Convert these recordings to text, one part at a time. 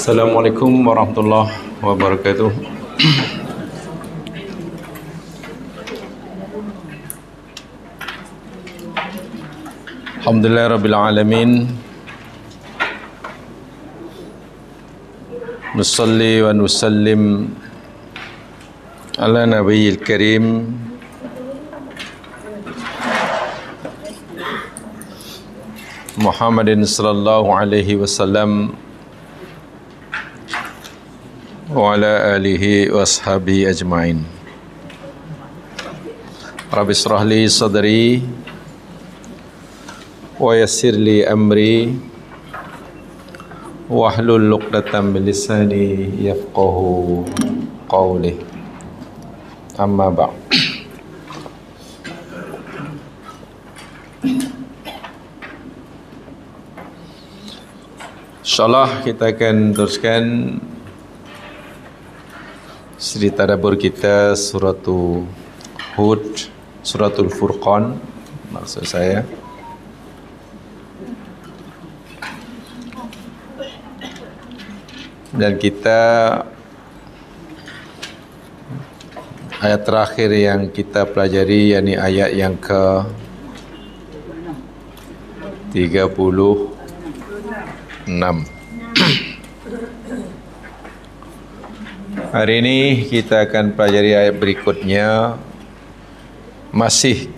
Assalamualaikum warahmatullahi wabarakatuh. Alhamdulillah rabbil alamin. Nusalli wa nusallim ala nabiyil karim Muhammadin sallallahu alaihi wasallam wa ala alihi wa ashabihi ajma'in. Rabbi israh li sadri wa yassir li amri wahlul 'uqdatam min lisani yafqahu qawli. Amma ba'd. InsyaAllah kita akan teruskan siri tadabbur kita suratul Hud, suratul Furqan maksud saya. Dan kita ayat terakhir yang kita pelajari, yakni ayat yang ke 36. Hari ini kita akan pelajari ayat berikutnya, masih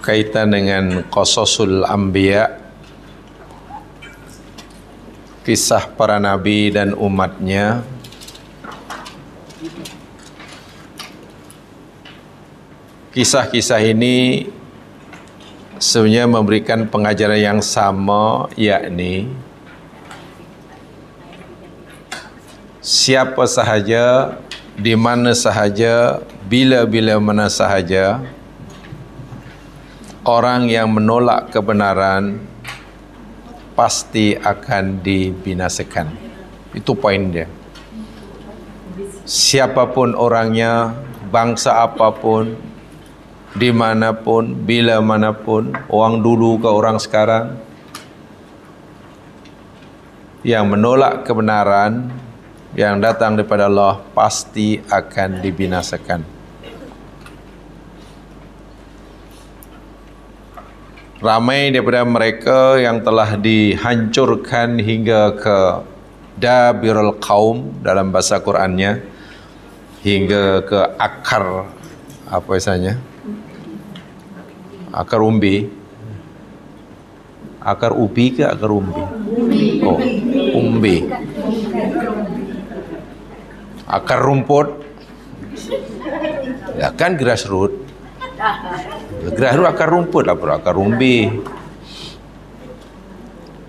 kaitan dengan qasasul anbiya, kisah para nabi dan umatnya. Kisah-kisah ini sebenarnya memberikan pengajaran yang sama, yakni siapa sahaja, di mana sahaja, bila-bila mana sahaja orang yang menolak kebenaran pasti akan dibinasakan. Itu poin dia. Siapapun orangnya, bangsa apapun, dimanapun, bila manapun, orang dulu ke orang sekarang, yang menolak kebenaran yang datang daripada Allah pasti akan dibinasakan. Ramai daripada mereka yang telah dihancurkan hingga ke dabirul qaum dalam bahasa Qurannya, hingga ke akar apa isanya? Akar umbi. Akar ubi ke akar umbi? Oh, umbi. Akar rumput. Ya kan grassroots. Grassroots akar rumput lah, akar umbi.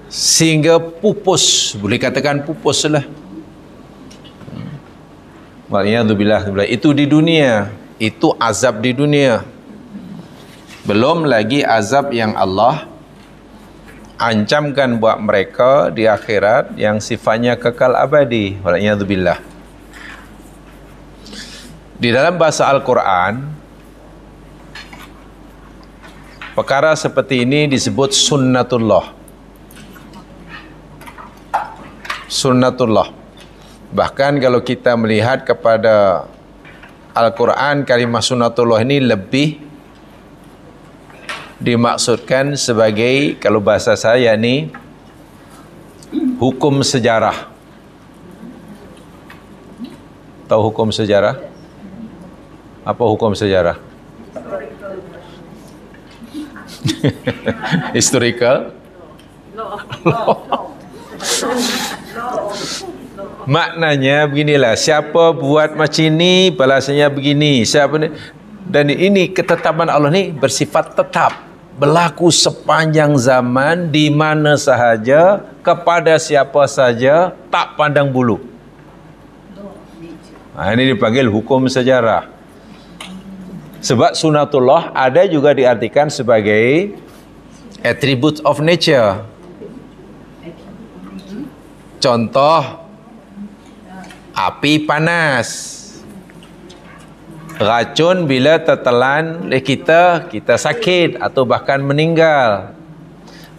Sehingga pupus, boleh katakan pupus lah. Waliyadzubillah, itu di dunia, itu azab di dunia. Belum lagi azab yang Allah ancamkan buat mereka di akhirat yang sifatnya kekal abadi. Waliyadzubillah. Di dalam bahasa Al-Quran, perkara seperti ini disebut sunnatullah. Sunnatullah. Bahkan kalau kita melihat kepada Al-Quran, kalimah sunnatullah ini lebih dimaksudkan sebagai, kalau bahasa saya ni, hukum sejarah. Tahu hukum sejarah? Apa hukum sejarah? Historical? Maknanya beginilah, siapa buat macam ni balasannya begini, siapa ni. Dan ini ketetapan Allah ni bersifat tetap, berlaku sepanjang zaman, di mana sahaja, kepada siapa saja, tak pandang bulu. Ini dipanggil hukum sejarah. Sebab sunatullah ada juga diartikan sebagai attribute of nature. Contoh, api panas, racun bila tertelan kita, kita sakit atau bahkan meninggal.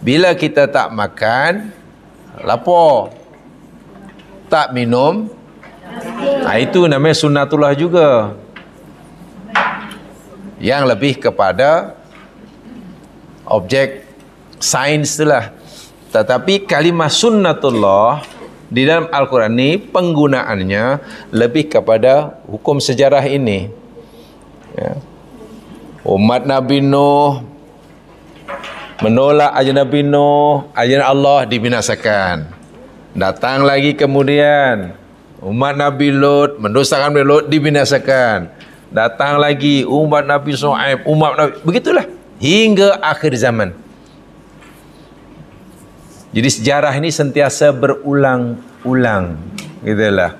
Bila kita tak makan, lapar. tak minum. Itu namanya sunnatullah juga, yang lebih kepada objek sains itulah. Tetapi kalimah sunnatullah di dalam Al-Quran ini penggunaannya lebih kepada hukum sejarah ini. Ya. Umat Nabi Nuh menolak ajaran Nabi Nuh, ajaran Allah dibinasakan. Datang lagi kemudian umat Nabi Lut mendustakan Nabi Lut, dibinasakan. Datang lagi umat Nabi Shu'aib, umat Nabi, begitulah hingga akhir zaman. Jadi sejarah ini sentiasa berulang-ulang, gitulah.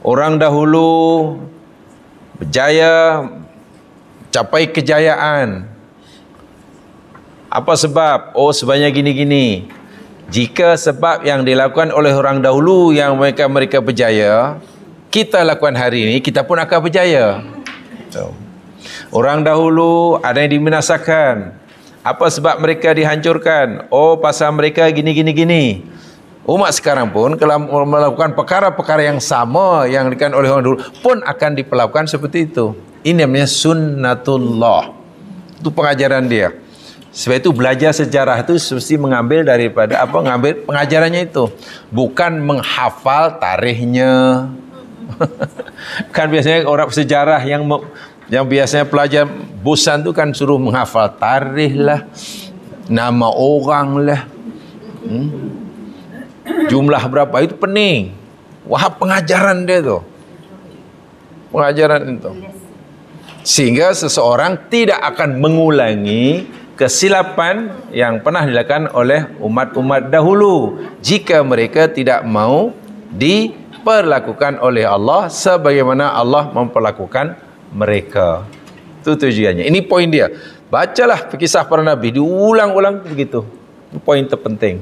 Orang dahulu berjaya, capai kejayaan. Apa sebab? Oh, sebabnya gini-gini. Jika sebab yang dilakukan oleh orang dahulu yang mereka berjaya, kita lakukan hari ini, kita pun akan berjaya. Orang dahulu ada yang dibinasakan. Apa sebab mereka dihancurkan? Oh, pasal mereka gini. Umat sekarang pun kalau melakukan perkara-perkara yang sama yang dilakukan oleh orang dulu pun akan diperlakukan seperti itu. Ini namanya sunnatullah. Itu pengajaran dia. Sebab itu belajar sejarah itu mesti mengambil daripada mengambil pengajarannya itu, bukan menghafal tarikhnya. Kan biasanya orang sejarah yang biasanya pelajar bosan tu kan suruh menghafal tarikh lah, nama orang lah, jumlah berapa, itu pening. Wah, pengajaran dia tu, pengajaran itu, sehingga seseorang tidak akan mengulangi kesilapan yang pernah dilakukan oleh umat-umat dahulu jika mereka tidak mau diperlakukan oleh Allah sebagaimana Allah memperlakukan mereka. Itu tujuannya. Ini poin dia. Bacalah kisah para nabi, diulang-ulang begitu. Itu poin terpenting.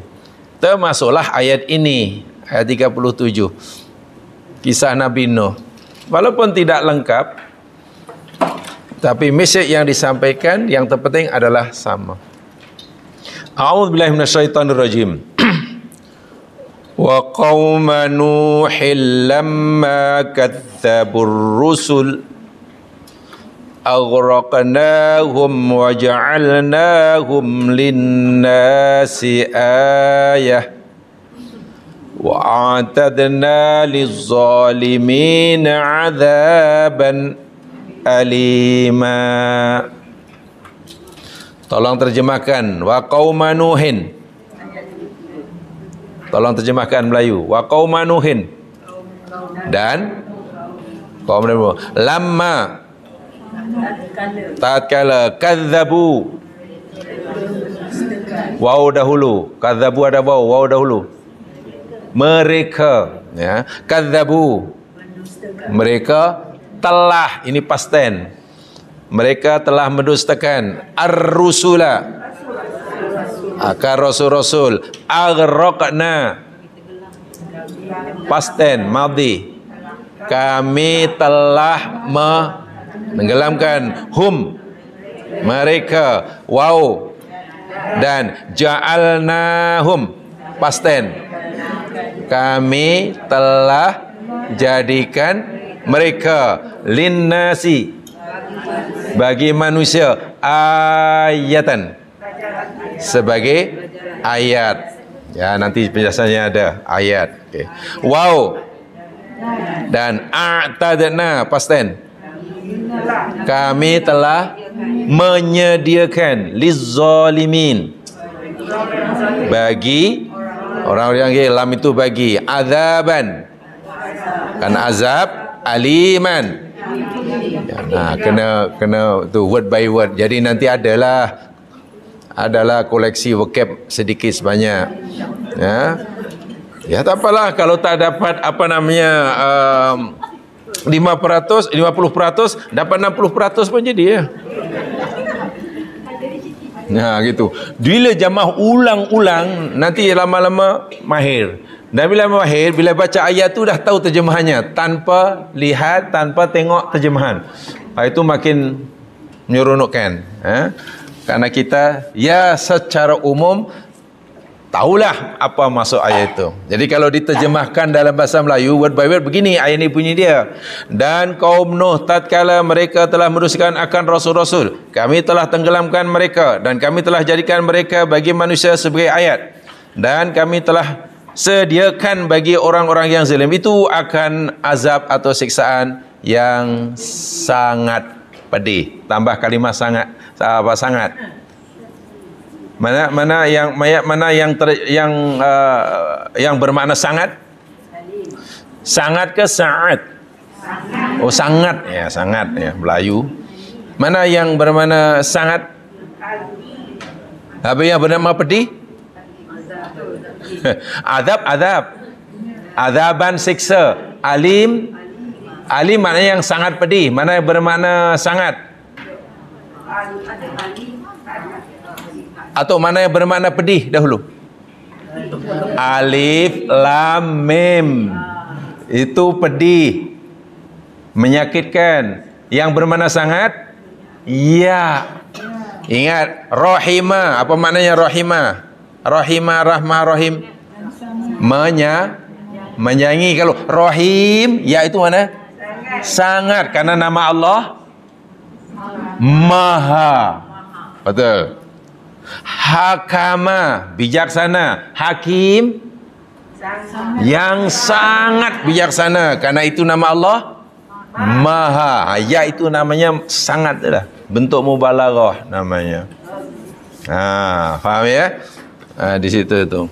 Termasuklah ayat ini, ayat 37. Kisah Nabi Nuh. Walaupun tidak lengkap, tapi mesej yang disampaikan yang terpenting adalah sama. A'udzubillahi minasyaitonirrajim. Wa qauma Nuhin lamma kadzdzabur rusul aghraqnahum wa ja'alnahum lin-nasi ayah wa a'tadna liz-zalimin 'adzaban alima. Tolong terjemahkan wa qauma Nuhin. Tolong terjemahkan Melayu. Wa qauma Nuhin. Dan kaum Nuh. Lamma tatkala kadzabu. Waw dahulu. Kadzabu ada waw dahulu. Mereka, ya, kadzabu. Mereka telah, ini past tense, mereka telah mendustakan ar-rusula, akan rasul-rasul. Aghraqna, past tense, madhi, kami telah menenggelamkan, hum, mereka, wow, dan ja'alnahum, past tense, kami telah jadikan mereka linnasi, bagi manusia, ayatan, sebagai ayat. Ya, nanti penjelasannya ada ayat. Okay. Wow, dan a'tadna, past tense, kami telah menyediakan lizzalimin, bagi orang-orang yang lam itu bagi azaban, kan azab, aliman. Ya, nah, kena tu word by word. Jadi nanti adalah koleksi vocab sedikit sebanyak. Ya. Ya, tak apalah kalau tak dapat 50%, dapat 60% pun jadi ya. Nah, gitu. Bila jamaah ulang-ulang, nanti lama-lama mahir. Dan bila mahir, bila baca ayat tu dah tahu terjemahannya tanpa lihat, tanpa tengok terjemahan. Itu makin menyeronokkan. Karena kita ya secara umum tahulah apa maksud ayat itu. Jadi kalau diterjemahkan dalam bahasa Melayu word by word begini ayat ini bunyi dia. Dan kaum Nuh tatkala mereka telah merusakan akan rasul-rasul, kami telah tenggelamkan mereka dan kami telah jadikan mereka bagi manusia sebagai ayat. Dan kami telah sediakan bagi orang-orang yang zalim itu akan azab atau siksaan yang sangat pedih. Tambah kalimah sangat, apa sangat. Mana yang bermakna sangat? Sangat ke saat? Oh sangat ya, sangat ya Melayu. Mana yang bermakna sangat? Apa yang bernama pedih? Azab. Azaban siksa. Alim maknanya yang sangat pedih. Mana yang bermakna sangat? Atau mana yang bermakna pedih dahulu? Alif lam mim. Itu pedih, menyakitkan. Yang bermakna sangat? Ya. Ingat, rahimah. Apa maknanya rahimah? Rahimah, rahmah, rahim. Menyayangi. Kalau rahim, ya itu mana? Sangat. Karena nama Allah Maha. Betul. Hakama, bijaksana. Hakim, yang sangat bijaksana. Karena itu nama Allah Maha. Ya itu namanya sangat lah. Bentuk mubalaghah namanya. Faham ya? Di situ tu.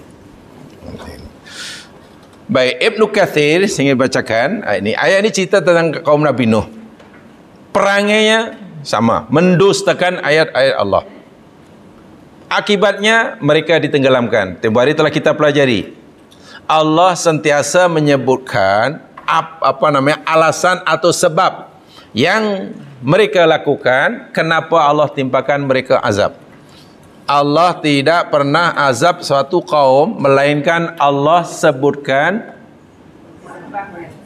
Baik, Ibnu Katsir saya ingin bacakan ini. Ayat ini cerita tentang kaum Nabi Nuh. Perangainya sama, mendustakan ayat-ayat Allah. Akibatnya mereka ditenggelamkan. Tempoh hari telah kita pelajari. Allah sentiasa menyebutkan alasan atau sebab yang mereka lakukan kenapa Allah timpakan mereka azab. Allah tidak pernah azab suatu kaum melainkan Allah sebutkan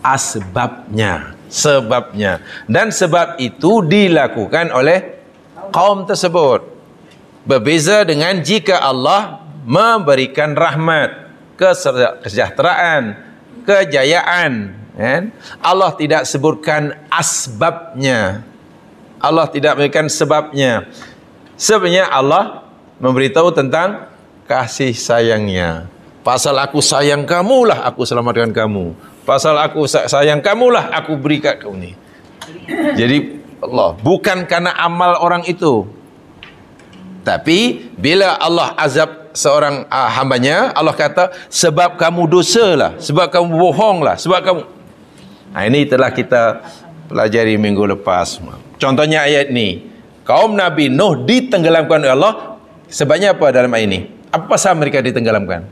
sebabnya. Dan sebab itu dilakukan oleh kaum tersebut. Berbeza dengan jika Allah memberikan rahmat, kesejahteraan, kejayaan, kan? Allah tidak sebutkan asbabnya. Allah tidak memberikan sebabnya. Sebenarnya Allah memberitahu tentang kasih sayangnya. Pasal aku sayang kamulah aku selamatkan kamu. Pasal aku sayang kamulah aku berikan kamu ni. Jadi Allah bukan karena amal orang itu. Tapi bila Allah azab seorang hambanya, Allah kata sebab kamu dosalah, sebab kamu bohonglah, sebab kamu. Ini telah kita pelajari minggu lepas. Contohnya ayat ni, kaum Nabi Nuh ditenggelamkan oleh Allah. Sebabnya apa dalam ayat ini? Apa pasal mereka ditenggelamkan?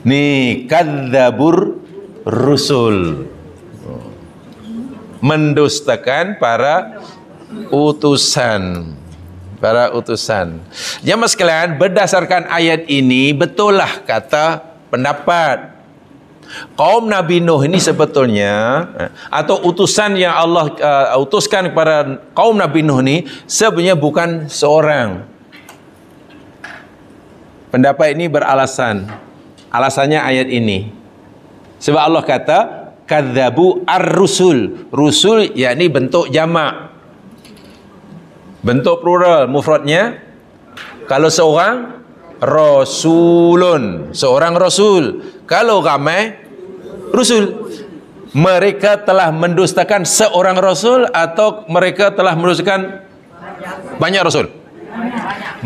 Ni kadzabur rusul, mendustakan para utusan. Jemaah sekalian, berdasarkan ayat ini betullah kata pendapat kaum Nabi Nuh ini sebetulnya atau utusan yang Allah utuskan kepada kaum Nabi Nuh ini sebenarnya bukan seorang. Pendapat ini beralasan. Alasannya ayat ini. Sebab Allah kata kadzabu ar-rusul. Rusul yakni bentuk jamak. Bentuk plural, mufradnya kalau seorang rasulun, seorang rasul. Kalau ramai rusul. Mereka telah mendustakan seorang rasul atau mereka telah mendustakan banyak rasul?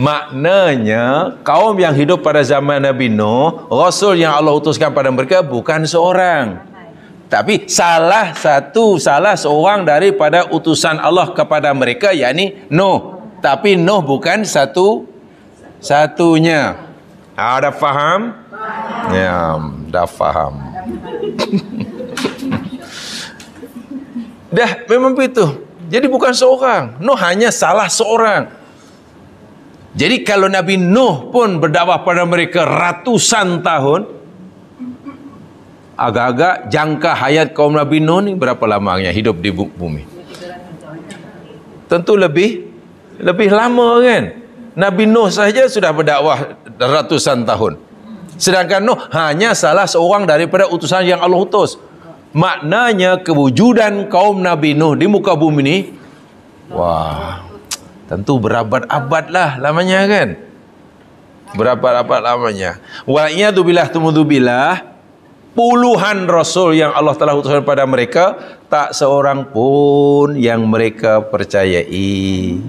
Maknanya kaum yang hidup pada zaman Nabi Nuh, rasul yang Allah utuskan pada mereka bukan seorang, tapi salah seorang daripada utusan Allah kepada mereka, yakni Nuh. Tapi Nuh bukan satunya. Dah faham? Ya, dah faham. Dah memang begitu. Jadi bukan seorang. Nuh hanya salah seorang. Jadi kalau Nabi Nuh pun berdakwah pada mereka ratusan tahun, agak-agak jangka hayat kaum Nabi Nuh ni berapa lamanya hidup di bumi? Tentu lebih lama kan? Nabi Nuh saja sudah berdakwah ratusan tahun. Sedangkan Nuh hanya salah seorang daripada utusan yang Allah utus. Maknanya kewujudan kaum Nabi Nuh di muka bumi ini, wah, tentu berabad-abad lah lamanya kan. Berabad-abad lamanya. Wa'iyadzubillah tumudzubillah, puluhan rasul yang Allah telah utuskan pada mereka, tak seorang pun yang mereka percayai.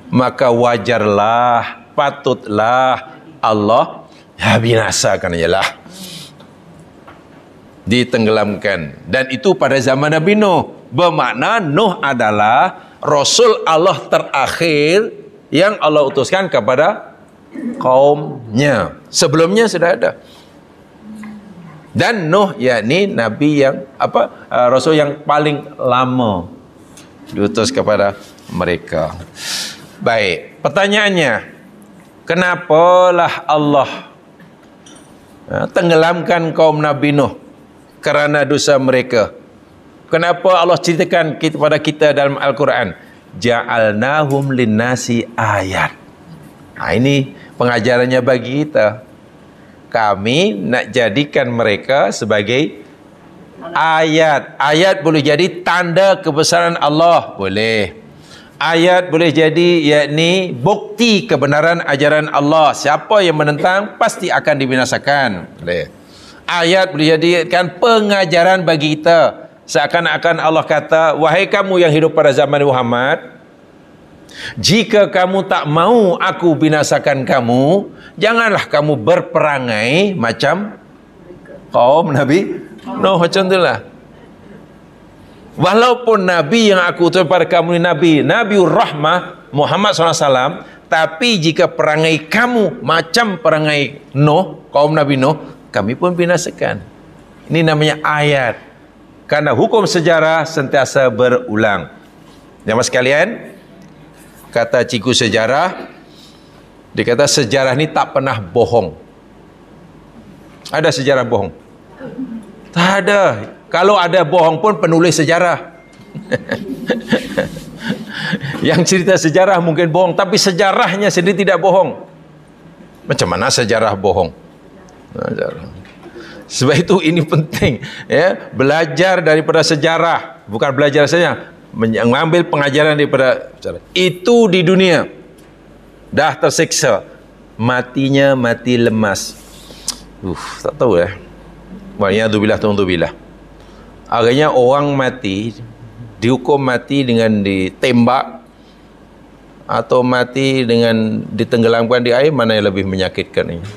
Maka wajarlah, patutlah Allah binasakan ialah ditenggelamkan. Dan itu pada zaman Nabi Nuh. Bermakna Nuh adalah Rasul Allah terakhir yang Allah utuskan kepada kaumnya. Sebelumnya sudah ada. Dan Nuh yakni Nabi yang Rasul yang paling lama diutus kepada mereka. Baik, pertanyaannya, kenapalah Allah tenggelamkan kaum Nabi Nuh? Kerana dosa mereka. Kenapa Allah ceritakan kepada kita dalam Al-Quran? Ja'alnahum linnasi ayat. Ini pengajarannya bagi kita. Kami nak jadikan mereka sebagai ayat. Ayat boleh jadi tanda kebesaran Allah. Boleh. Ayat boleh jadi yakni bukti kebenaran ajaran Allah. Siapa yang menentang pasti akan dibinasakan. Boleh. Ayat boleh jadikan pengajaran bagi kita. Seakan-akan Allah kata, wahai kamu yang hidup pada zaman Muhammad, jika kamu tak mau aku binasakan kamu, janganlah kamu berperangai macam kaum Nabi Nuh. Macam itulah. Walaupun Nabi yang aku utus pada kamu ini Nabiur Rahmah Muhammad SAW, tapi jika perangai kamu macam perangai Nuh, kaum Nabi Nuh, kami pun binasakan. Ini namanya ayat. Karena hukum sejarah sentiasa berulang. Jemaah sekalian, kata cikgu sejarah, dia kata sejarah ni tak pernah bohong. Ada sejarah bohong? Tak ada. Kalau ada bohong pun penulis sejarah. Yang cerita sejarah mungkin bohong, tapi sejarahnya sendiri tidak bohong. Macam mana sejarah bohong? Sebab itu ini penting, ya, belajar daripada sejarah, bukan belajar saja, mengambil pengajaran daripada sejarah. Itu di dunia dah tersiksa, matinya mati lemas. Tak tahu Wa'iyadzubillah ta'udzubillah. Akhirnya orang mati, dihukum mati dengan ditembak atau mati dengan ditenggelamkan di air, mana yang lebih menyakitkan ini?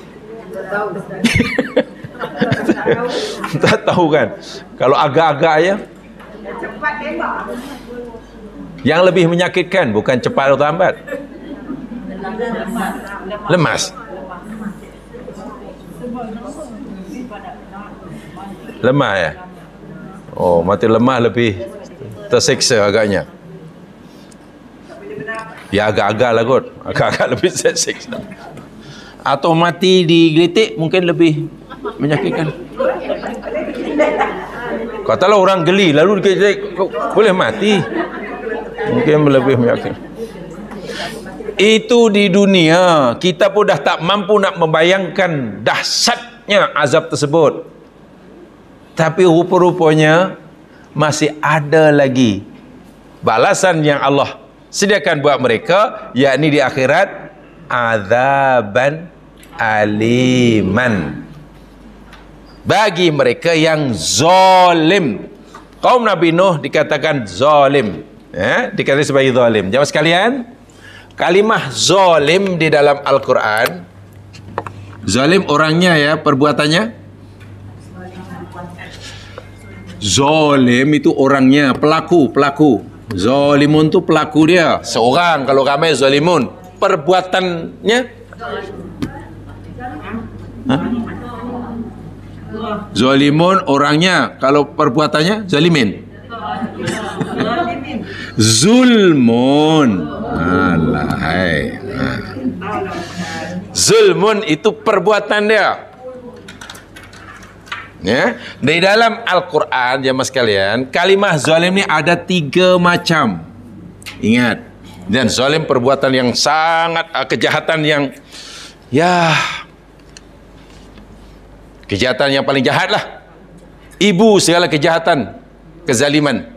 Tak tahu kan. Kalau agak-agak ya, yang lebih menyakitkan bukan cepat atau lambat, lemas. Lemah ya. Oh, mati lemah lebih tersiksa agaknya. Ya agak-agak lah kot. Agak-agak lebih tersiksa. Atau mati digeletik mungkin lebih menyakitkan. Katalah orang geli lalu digeletik, boleh mati, mungkin lebih menyakitkan. Itu di dunia. Kita pun dah tak mampu nak membayangkan dahsyatnya azab tersebut. Tapi rupa-rupanya masih ada lagi balasan yang Allah sediakan buat mereka, yakni di akhirat, azaban aliman, bagi mereka yang zalim. Kaum Nabi Nuh dikatakan zalim, dikatakan sebagai zalim. Jemaah sekalian, kalimah zalim di dalam Al-Quran, zalim orangnya ya, perbuatannya. Zalim itu orangnya, pelaku. Zalimun itu pelaku dia, seorang. Kalau ramai zalimun, perbuatannya zalimun orangnya, kalau perbuatannya zalimin. Zulmun. Alahai. Zulmun itu perbuatan dia. Ya, di dalam Al-Quran, jemaah sekalian, kalimah zalim ni ada 3 macam. Ingat, Dan zalim perbuatan yang sangat kejahatan yang kejahatan yang paling jahat lah. Ibu segala kejahatan, kezaliman.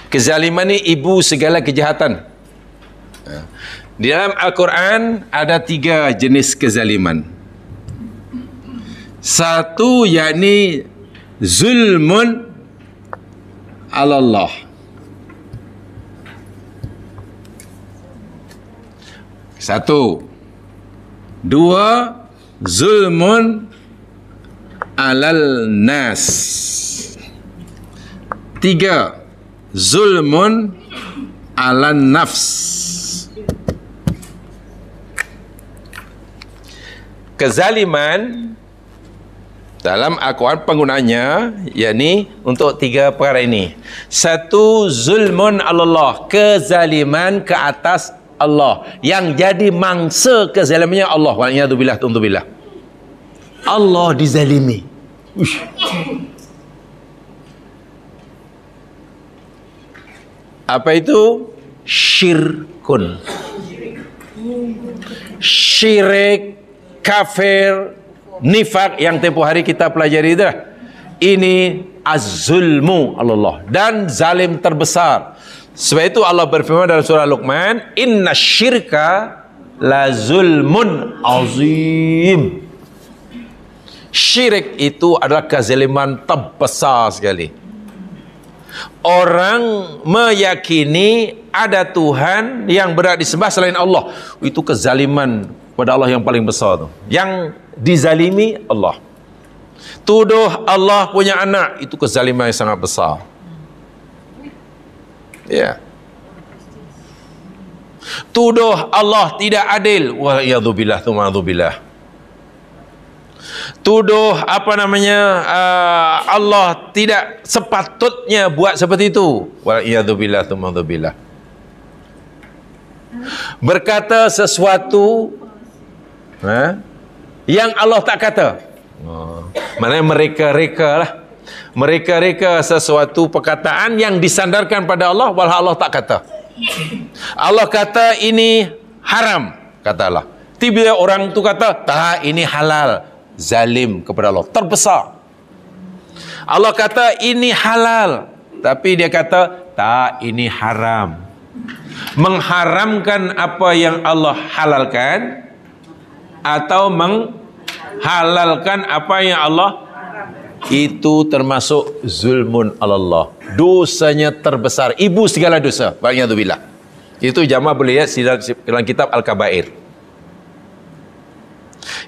Kezaliman ni ibu segala kejahatan. Di dalam Al-Quran ada 3 jenis kezaliman. Satu yakni zulmun ala Allah. Satu. 2, zulmun alal nas. 3, zulmun alan nafs. Kezaliman dalam Al-Quran penggunanya yakni untuk 3 perkara ini. Satu, zulmun Allah, kezaliman ke atas Allah, yang jadi mangsa kezalimannya Allah. Wa'iyadzubillah, tuntubillah. Allah dizalimi. Apa itu? Syirkun. Syirik, kafir, nifak yang tempoh hari kita pelajari itu. Ini az-zulmu Allah, dan zalim terbesar. Sebab itu Allah berfirman dalam surah Luqman, inna syirka la zulmun azim. Syirik itu adalah kezaliman terbesar sekali. Orang meyakini ada Tuhan yang berhak disembah selain Allah, itu kezaliman pada Allah yang paling besar tu. Yang dizalimi Allah. Tuduh Allah punya anak, itu kezaliman yang sangat besar. Ya. Tuduh Allah tidak adil, wa'iyadzubillah, tumadzubillah. Tuduh Allah tidak sepatutnya buat seperti itu, wa'iyadzubillah, tumadzubillah. Berkata sesuatu yang Allah tak kata. Maknanya mereka-reka lah. Mereka-reka sesuatu perkataan yang disandarkan pada Allah, walau Allah tak kata. Allah kata ini haram, kata Allah. Tiba-tiba orang tu kata, tak, ini halal. Zalim kepada Allah, terbesar. Allah kata ini halal, tapi dia kata, tak, ini haram. Mengharamkan apa yang Allah halalkan, atau menghalalkan apa yang Allah, itu termasuk zulmun Allah. Dosanya terbesar, ibu segala dosa. Wa'iyadzubillah. Itu jamaah boleh lihat dalam kitab Al-Kabair.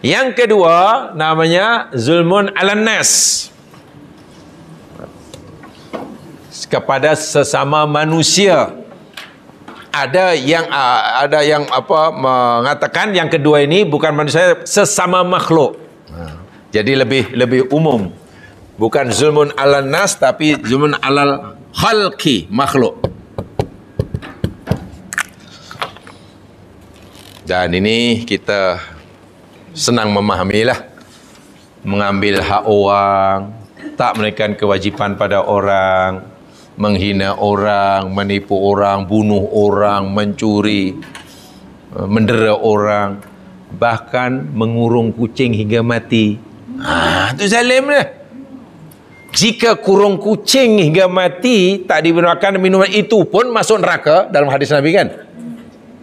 Yang kedua namanya zulmun alan nas, kepada sesama manusia. Ada yang mengatakan yang kedua ini bukan manusia, sesama makhluk. Jadi lebih umum. Bukan zulmun alal nas, tapi zulmun alal khalqi, makhluk. Dan ini kita senang memahamilah. Mengambil hak orang, tak menunaikan kewajipan pada orang, menghina orang, menipu orang, bunuh orang, mencuri, mendera orang, bahkan mengurung kucing hingga mati. Itu zalim dah. Jika kurung kucing hingga mati tak diberi makan minuman, itu pun masuk neraka dalam hadis Nabi kan.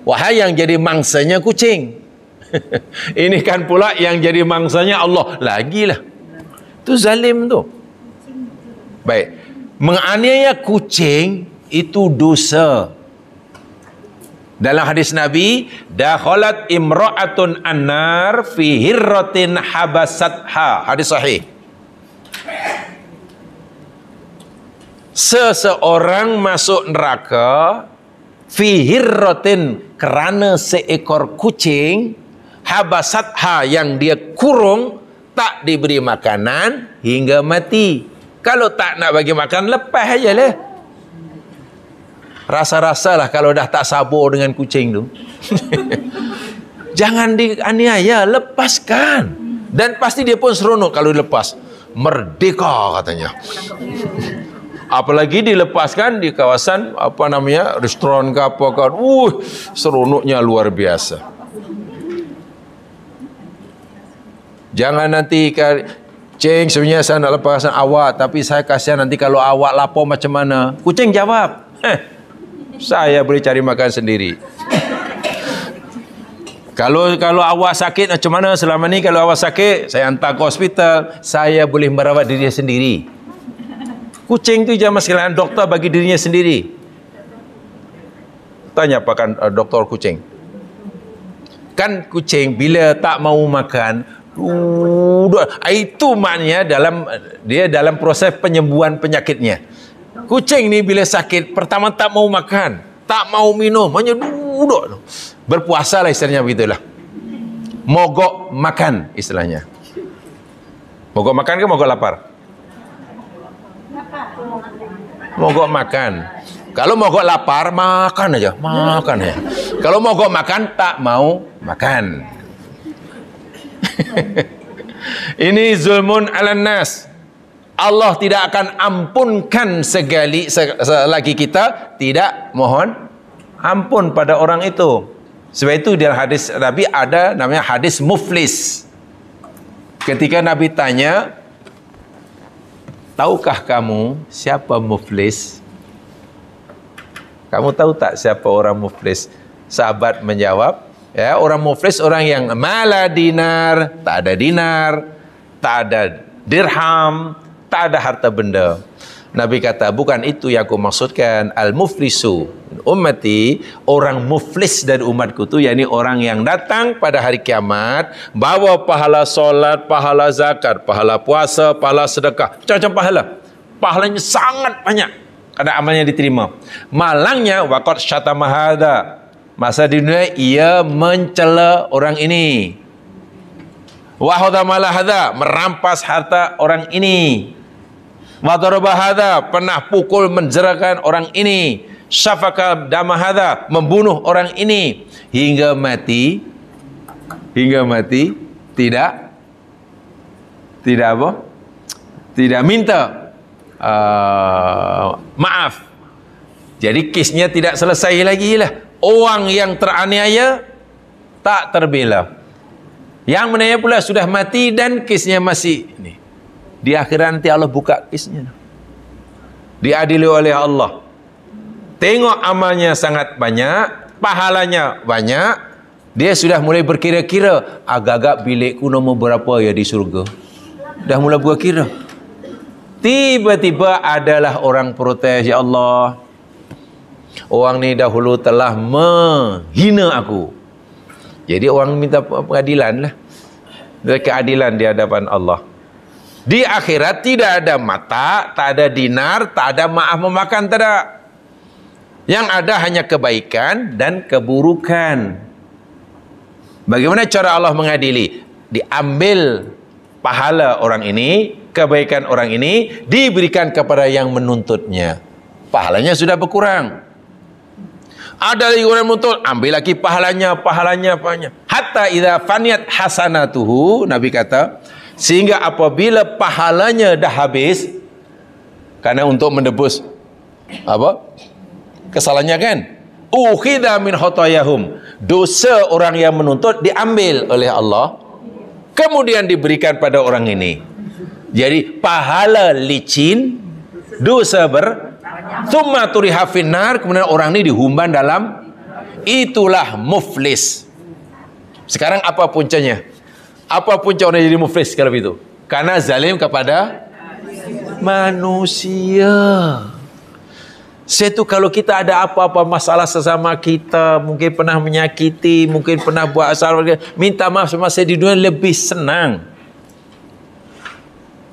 Wahai yang jadi mangsanya kucing. Ini kan pula yang jadi mangsanya Allah. Lagilah. Itu zalim tu. Baik. Menganiaya kucing itu dosa. Dalam hadis Nabi, dakhalat imra'atun annar fi hirratin habasatha. Hadis sahih. Seseorang masuk neraka fi hirratin, kerana seekor kucing, habasatha, yang dia kurung, tak diberi makanan hingga mati. Kalau tak nak bagi makan, lepas aja lah. Rasa-rasalah kalau dah tak sabar dengan kucing tu. Jangan dianiaya, lepaskan. Dan pasti dia pun seronok kalau dilepas. Merdeka katanya. Apalagi dilepaskan di kawasan apa namanya, restoran ke apa kan. Seronoknya luar biasa. Jangan nanti Ceng, sebenarnya saya nak lepaskan awak, tapi saya kasihan nanti kalau awak lapor macam mana. Kucing jawab, saya boleh cari makan sendiri. Kalau awak sakit macam mana selama ni? Kalau awak sakit, saya hantar ke hospital, saya boleh merawat dirinya sendiri. Kucing tu jamaah sekalian, doktor bagi dirinya sendiri. Tanya apakan doktor kucing. Kan kucing bila tak mau makan, itu maknanya dalam proses penyembuhan penyakitnya. Kucing ni bila sakit, pertama tak mau makan, tak mau minum, hanya duduk. Berpuasa lah istilahnya, begitulah. Mogok makan istilahnya. Mogok makan ke mogok lapar? Mogok makan. Kalau mogok lapar, makan aja. Kalau mogok makan, tak mau makan. Ini zulmun ala nas. Allah tidak akan ampunkan selagi kita tidak mohon ampun pada orang itu. Sebab itu dalam hadis Nabi ada namanya hadis muflis. Ketika Nabi tanya, tahukah kamu siapa muflis? Kamu tahu tak siapa orang muflis? Sahabat menjawab, ya, orang muflis orang yang mala dinar, tak ada dinar, tak ada dirham, tak ada harta benda. Nabi kata, bukan itu yang aku maksudkan. Al-muflisu ummati, orang muflis dari umatku tu, yakni orang yang datang pada hari kiamat bawa pahala solat, pahala zakat, pahala puasa, pahala sedekah, macam-macam pahala. Pahalanya sangat banyak kerana amalnya diterima. Malangnya waqad syatama hadza, masa di dunia ia mencela orang ini. Wa hadamala hadza, merampas harta orang ini. Wa daraba hadza, pernah pukul menjerakan orang ini. Syafaka dama hadza, membunuh orang ini hingga mati. Tidak apa? Tidak minta maaf. Jadi kisnya tidak selesai lagi lah. Orang yang teraniaya tak terbela. Yang menanya pula sudah mati dan kisnya masih ini. Di akhirat nanti Allah buka kisnya. Diadili oleh Allah. Tengok amalnya sangat banyak, pahalanya banyak. Dia sudah mulai berkira-kira, agak-agak bilikku nombor berapa ya di surga. Dah mulai berkira. Tiba-tiba adalah orang protes, ya Allah, orang ni dahulu telah menghina aku. Jadi orang minta pengadilan lah. Keadilan di hadapan Allah. Di akhirat tidak ada mata, tak ada dinar, tak ada maaf memakan, tak ada. Yang ada hanya kebaikan dan keburukan. Bagaimana cara Allah mengadili? Diambil pahala orang ini, kebaikan orang ini, diberikan kepada yang menuntutnya. Pahalanya sudah berkurang. Ada lagi orang menuntut, ambil lagi pahalanya. Hatta idza faniyat hasanatuhu, Nabi kata, sehingga apabila pahalanya dah habis, karena untuk menebus apa? Kesalahannya kan, ukhidha min khotayahum, dosa orang yang menuntut diambil oleh Allah, kemudian diberikan pada orang ini. Jadi pahala licin, dosa thumma turiha finnar, kemudian orang ini dihumban dalam, itulah muflis. Sekarang apa puncanya? Apa punca orang jadi muflis kalau itu? Karena zalim kepada manusia. Itu kalau kita ada apa-apa masalah sesama kita, mungkin pernah menyakiti, mungkin pernah buat salah, minta maaf semasa di dunia lebih senang,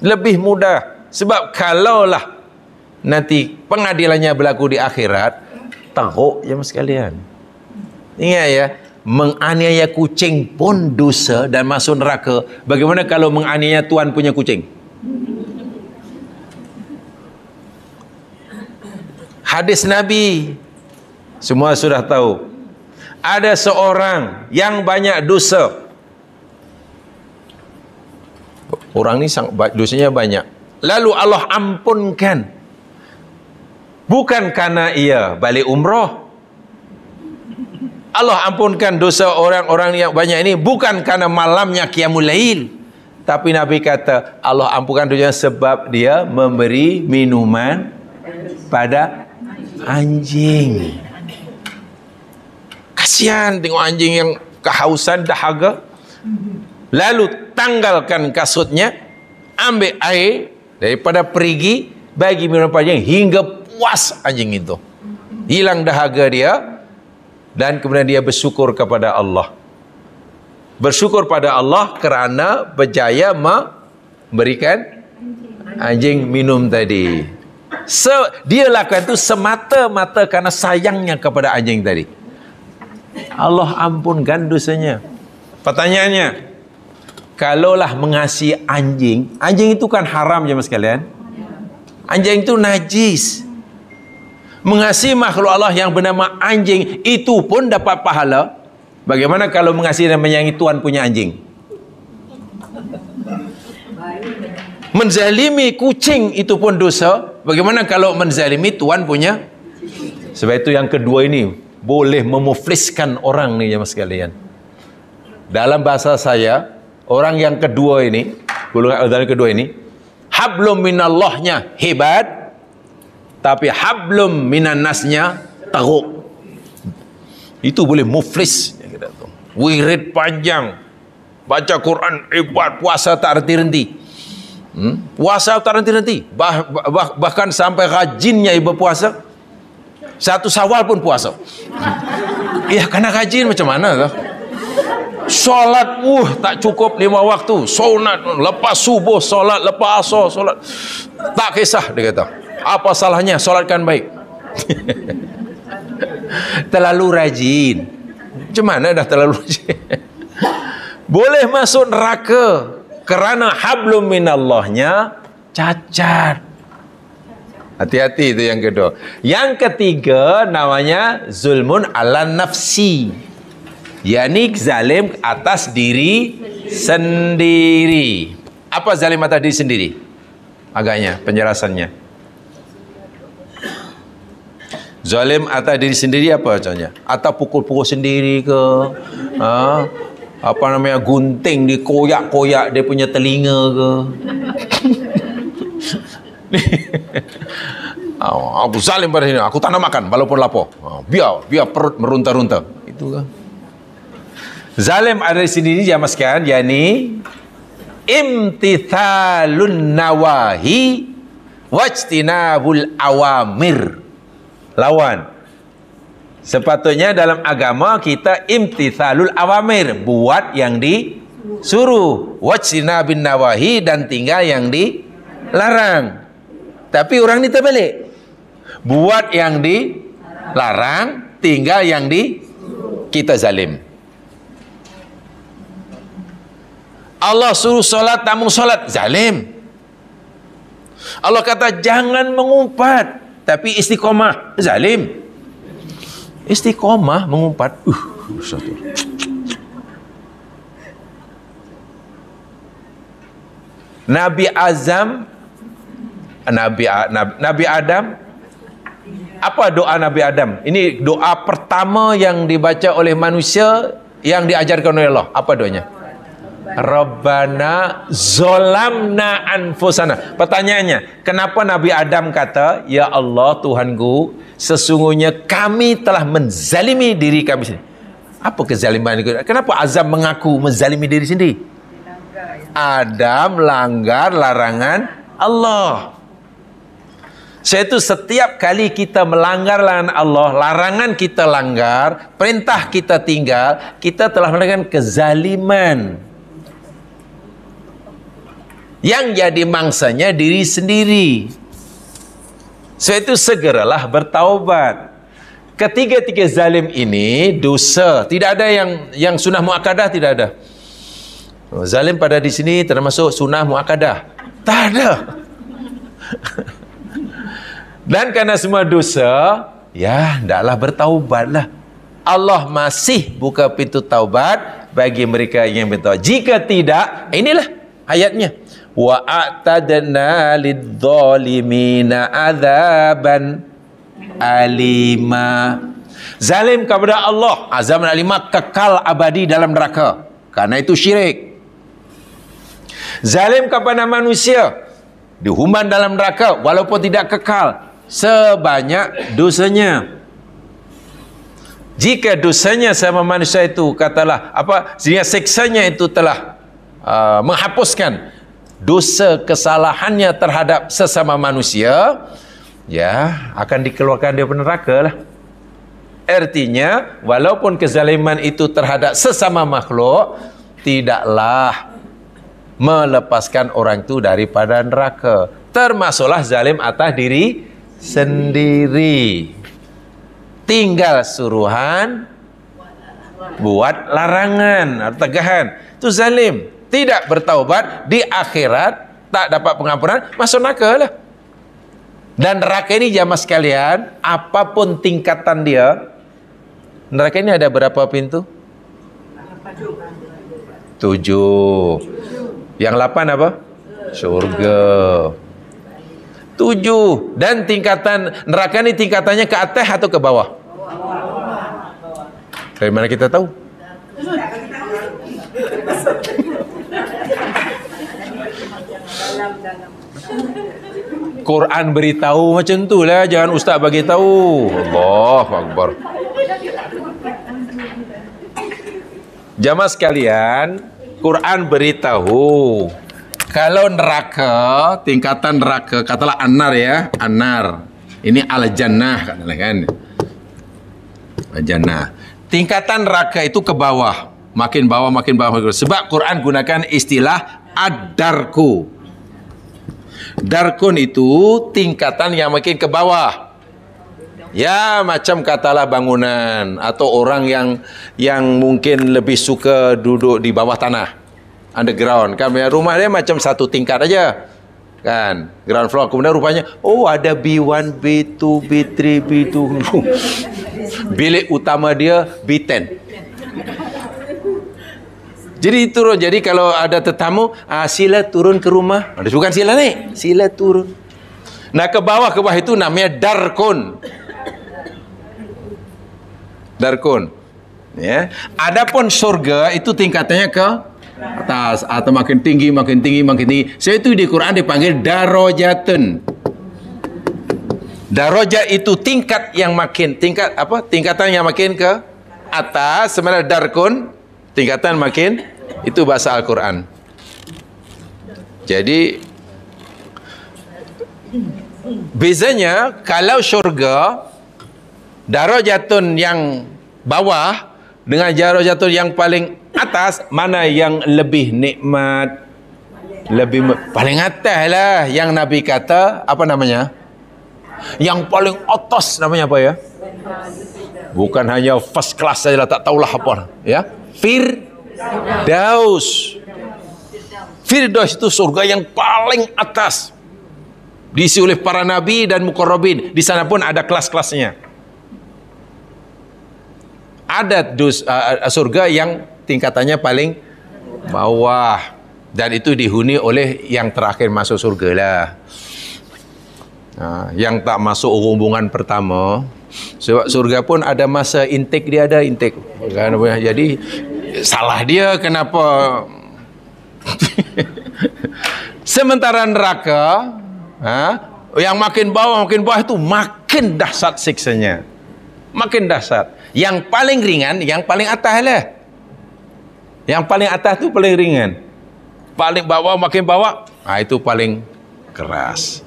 lebih mudah. Sebab kalaulah nanti pengadilannya berlaku di akhirat, teruk ya mas sekalian. Ingat ya, menganiaya kucing pun dosa dan masuk neraka. Bagaimana kalau menganiaya tuan punya kucing? Hadis Nabi semua sudah tahu. Ada seorang yang banyak dosa. Orang ni dosanya banyak. Lalu Allah ampunkan. bukan karena ia balik umrah. Allah ampunkan dosa orang-orang yang banyak ini bukan karena malamnya qiyamul lail. Tapi Nabi kata Allah ampunkan dosanya sebab dia memberi minuman pada anjing. Kasihan tengok anjing yang kehausan, dahaga. Lalu tanggalkan kasutnya, ambil air daripada perigi, bagi minum pada anjing hingga puas anjing itu. Hilang dahaga dia dan kemudian dia bersyukur kepada Allah. Bersyukur pada Allah kerana berjaya memberikan anjing minum tadi. Dia lakukan itu semata-mata kerana sayangnya kepada anjing tadi. Allah ampunkan dosanya. Pertanyaannya, kalaulah mengasihi anjing, anjing itu kan haram ya mas sekalian. Anjing itu najis. Mengasihi makhluk Allah yang bernama anjing itu pun dapat pahala. Bagaimana kalau mengasihi dan menyayangi Tuhan punya anjing? Menzalimi kucing itu pun dosa. Bagaimana kalau menzalimi Tuhan punya? Sebab itu yang kedua ini boleh memufliskan orang nih ya mas sekalian. Dalam bahasa saya, orang yang kedua ini, golongan kedua ini, hablum minallahnya hebat, tapi hablum minan nasnya teruk. Itu boleh muflis. Wirid panjang, baca Quran hebat, puasa tak henti-henti. Puasa tak henti-henti. Bahkan sampai rajinnya ibu puasa. Satu Syawal pun puasa. Ya karena rajin macam mana tu? Solat tak cukup 5 waktu. Sunat lepas subuh, solat lepas asar, solat. Tak kisah dia kata. Apa salahnya? Solatkan baik. Terlalu rajin. Macam mana dah terlalu rajin? Boleh masuk neraka kerana hablum minallahnya cacat. Hati-hati itu yang kedua. Yang ketiga namanya zulmun ala nafsi. yakni zalim atas diri sendiri. Apa zalim atas diri sendiri? Agaknya penjelasannya. Zalim atas diri sendiri apa contohnya? Atau pukul-pukul sendiri ke? Apa namanya, gunting dikoyak-koyak dia punya telinga ke? Aku zalim pada sini, aku tak nak makan walaupun lapar. Biar perut merunta-runta. Itu kan. Zalim ada di sini jamaah sekalian, yakni imtithalun nawahi wajtinabul awamir. Lawan. Sepatutnya dalam agama kita imtithalul awamir, buat yang disuruh, wajtinabin nawahi, dan tinggal yang dilarang. Tapi orang ni terbalik. Buat yang dilarang, tinggal yang kita zalim. Allah suruh solat, tak mau solat, zalim. Allah kata jangan mengumpat, tapi istiqomah, zalim. Istiqomah mengumpat, satu. Nabi Adam, apa doa Nabi Adam? Ini doa pertama yang dibaca oleh manusia yang diajarkan oleh Allah. Apa doanya? Rabbana zolamna anfusana. Pertanyaannya, kenapa Nabi Adam kata, ya Allah Tuhanku, sesungguhnya kami telah menzalimi diri kami sendiri. Apa kezaliman itu? Kenapa Azam mengaku menzalimi diri sendiri? Adam langgar larangan Allah. Itu setiap kali kita melanggar larangan Allah, larangan kita langgar, perintah kita tinggal, kita telah melakukan kezaliman. Yang jadi mangsanya diri sendiri. Itu segeralah bertaubat. Ketiga-tiga zalim ini dosa. Tidak ada yang sunnah muakkadah, tidak ada. Zalim pada di sini termasuk sunnah muakkadah. Tak ada. Dan karena semua dosa, ya hendaklah bertaubatlah. Allah masih buka pintu taubat bagi mereka yang bertaubat. Jika tidak, inilah ayatnya. Wa a'tadna lidzalimina adzaban alima. Zalim kepada Allah, azab alima, kekal abadi dalam neraka. Karena itu syirik. Zalim kepada manusia, dihuman dalam neraka walaupun tidak kekal sebanyak dosanya. Jika dosanya sama manusia itu katalah jika siksanya itu telah menghapuskan dosa kesalahannya terhadap sesama manusia, ya akan dikeluarkan dari neraka lah. Artinya walaupun kezaliman itu terhadap sesama makhluk tidaklah melepaskan orang itu daripada neraka. Termasuklah zalim atas diri sendiri. Tinggal suruhan, buat larangan atau tegahan. Itu zalim. Tidak bertaubat, di akhirat tak dapat pengampunan, masuk neraka lah. Dan neraka ini jamaah sekalian, apapun tingkatan dia, neraka ini ada berapa pintu? 7. Yang 8 apa? Surga. 7. Dan tingkatan neraka ini tingkatannya ke atas atau ke bawah? Dari mana kita tahu? Quran beritahu macam tu lah, jangan ustaz bagi tahu. Allahu Akbar. Jamaah sekalian, Quran beritahu kalau neraka, tingkatan neraka, katalah anar ya, anar. Ini al-jannah katalah kan. Al-jannah. Tingkatan neraka itu ke bawah, makin bawah, makin bawah. Sebab Quran gunakan istilah ad-darku. Darkun itu tingkatan yang makin ke bawah. Ya, macam katalah bangunan atau orang yang mungkin lebih suka duduk di bawah tanah, underground kan, rumah dia macam satu tingkat aja kan, ground floor, kemudian rupanya ada B1, B2, B3, B2 bilik utama dia B10. Jadi turun. Jadi kalau ada tetamu, sila turun ke rumah. Bukan sila naik, sila turun. Nah, ke bawah itu namanya darkun. Darkun. Ya. Adapun surga itu tingkatannya ke atas atau makin tinggi, makin tinggi, makin tinggi. Sebab itu di Quran dipanggil darajatun. Darajat itu tingkat yang makin tingkatan yang makin ke atas. Sebenarnya darkun tingkatan makin, itu bahasa Al-Quran. Jadi bezanya kalau syurga darajatun yang bawah dengan darajatun yang paling atas, mana yang lebih nikmat, paling atas lah. Yang Nabi kata apa namanya? Yang paling atas namanya apa ya? Bukan hanya first class saja lah, tak tahulah apa ya. Firdaus. Firdaus itu surga yang paling atas, diisi oleh para nabi dan muqarrabin. Di sana pun ada kelas-kelasnya. Ada surga yang tingkatannya paling bawah, dan itu dihuni oleh yang terakhir masuk surga lah. Yang tak masuk rombongan pertama. Sebab surga pun ada masa intake, dia ada intake kan? Jadi salah dia kenapa. Sementara neraka yang makin bawah itu makin dahsyat siksanya, makin dahsyat. Yang paling ringan yang paling atas lah. Yang paling atas tu paling ringan, paling bawah makin bawah itu paling keras.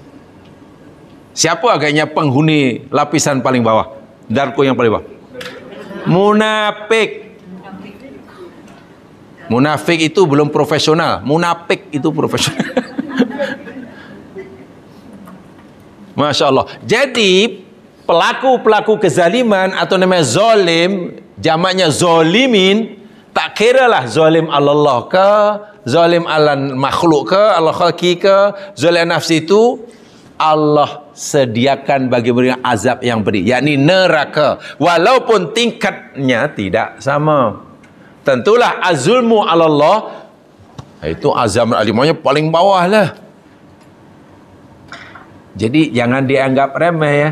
Siapa agaknya penghuni lapisan paling bawah? Darko yang paling bawah. Munafik. Munafik itu belum profesional. Munafik itu profesional. Masya Allah. Jadi pelaku-pelaku kezaliman atau namanya zalim, jamaknya zalimin, tak kiralah zalim Allah ke, zalim ala makhluk ke, Allah khalqi ke, zalim nafsi itu Allah sediakan bagi mereka azab yang pedih, yakni neraka, walaupun tingkatnya tidak sama. Tentulah azulmu ala Allah itu azab alimanya paling bawah lah. Jadi jangan dianggap remeh ya.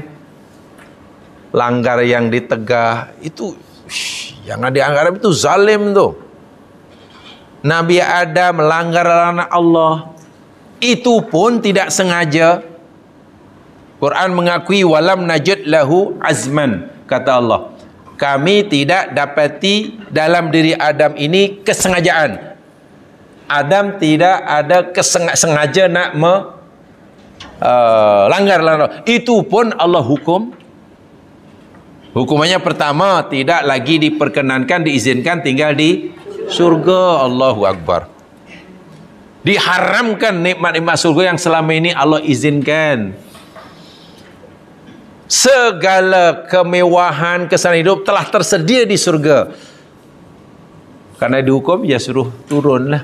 langgar yang ditegah, itu jangan dianggap itu zalim tu. Nabi Adam melanggar larangan Allah, itu pun tidak sengaja. Quran mengakui walam najid lahu azman, kata Allah, kami tidak dapati dalam diri Adam ini kesengajaan. Adam tidak ada sengaja nak langgar larangan. Itu pun Allah hukum. Hukumannya pertama, tidak lagi diperkenankan, diizinkan tinggal di surga. Allahu Akbar. Diharamkan nikmat-nikmat surga yang selama ini Allah izinkan. Segala kemewahan, kesenangan hidup telah tersedia di surga. Karena dihukum, ya suruh turunlah.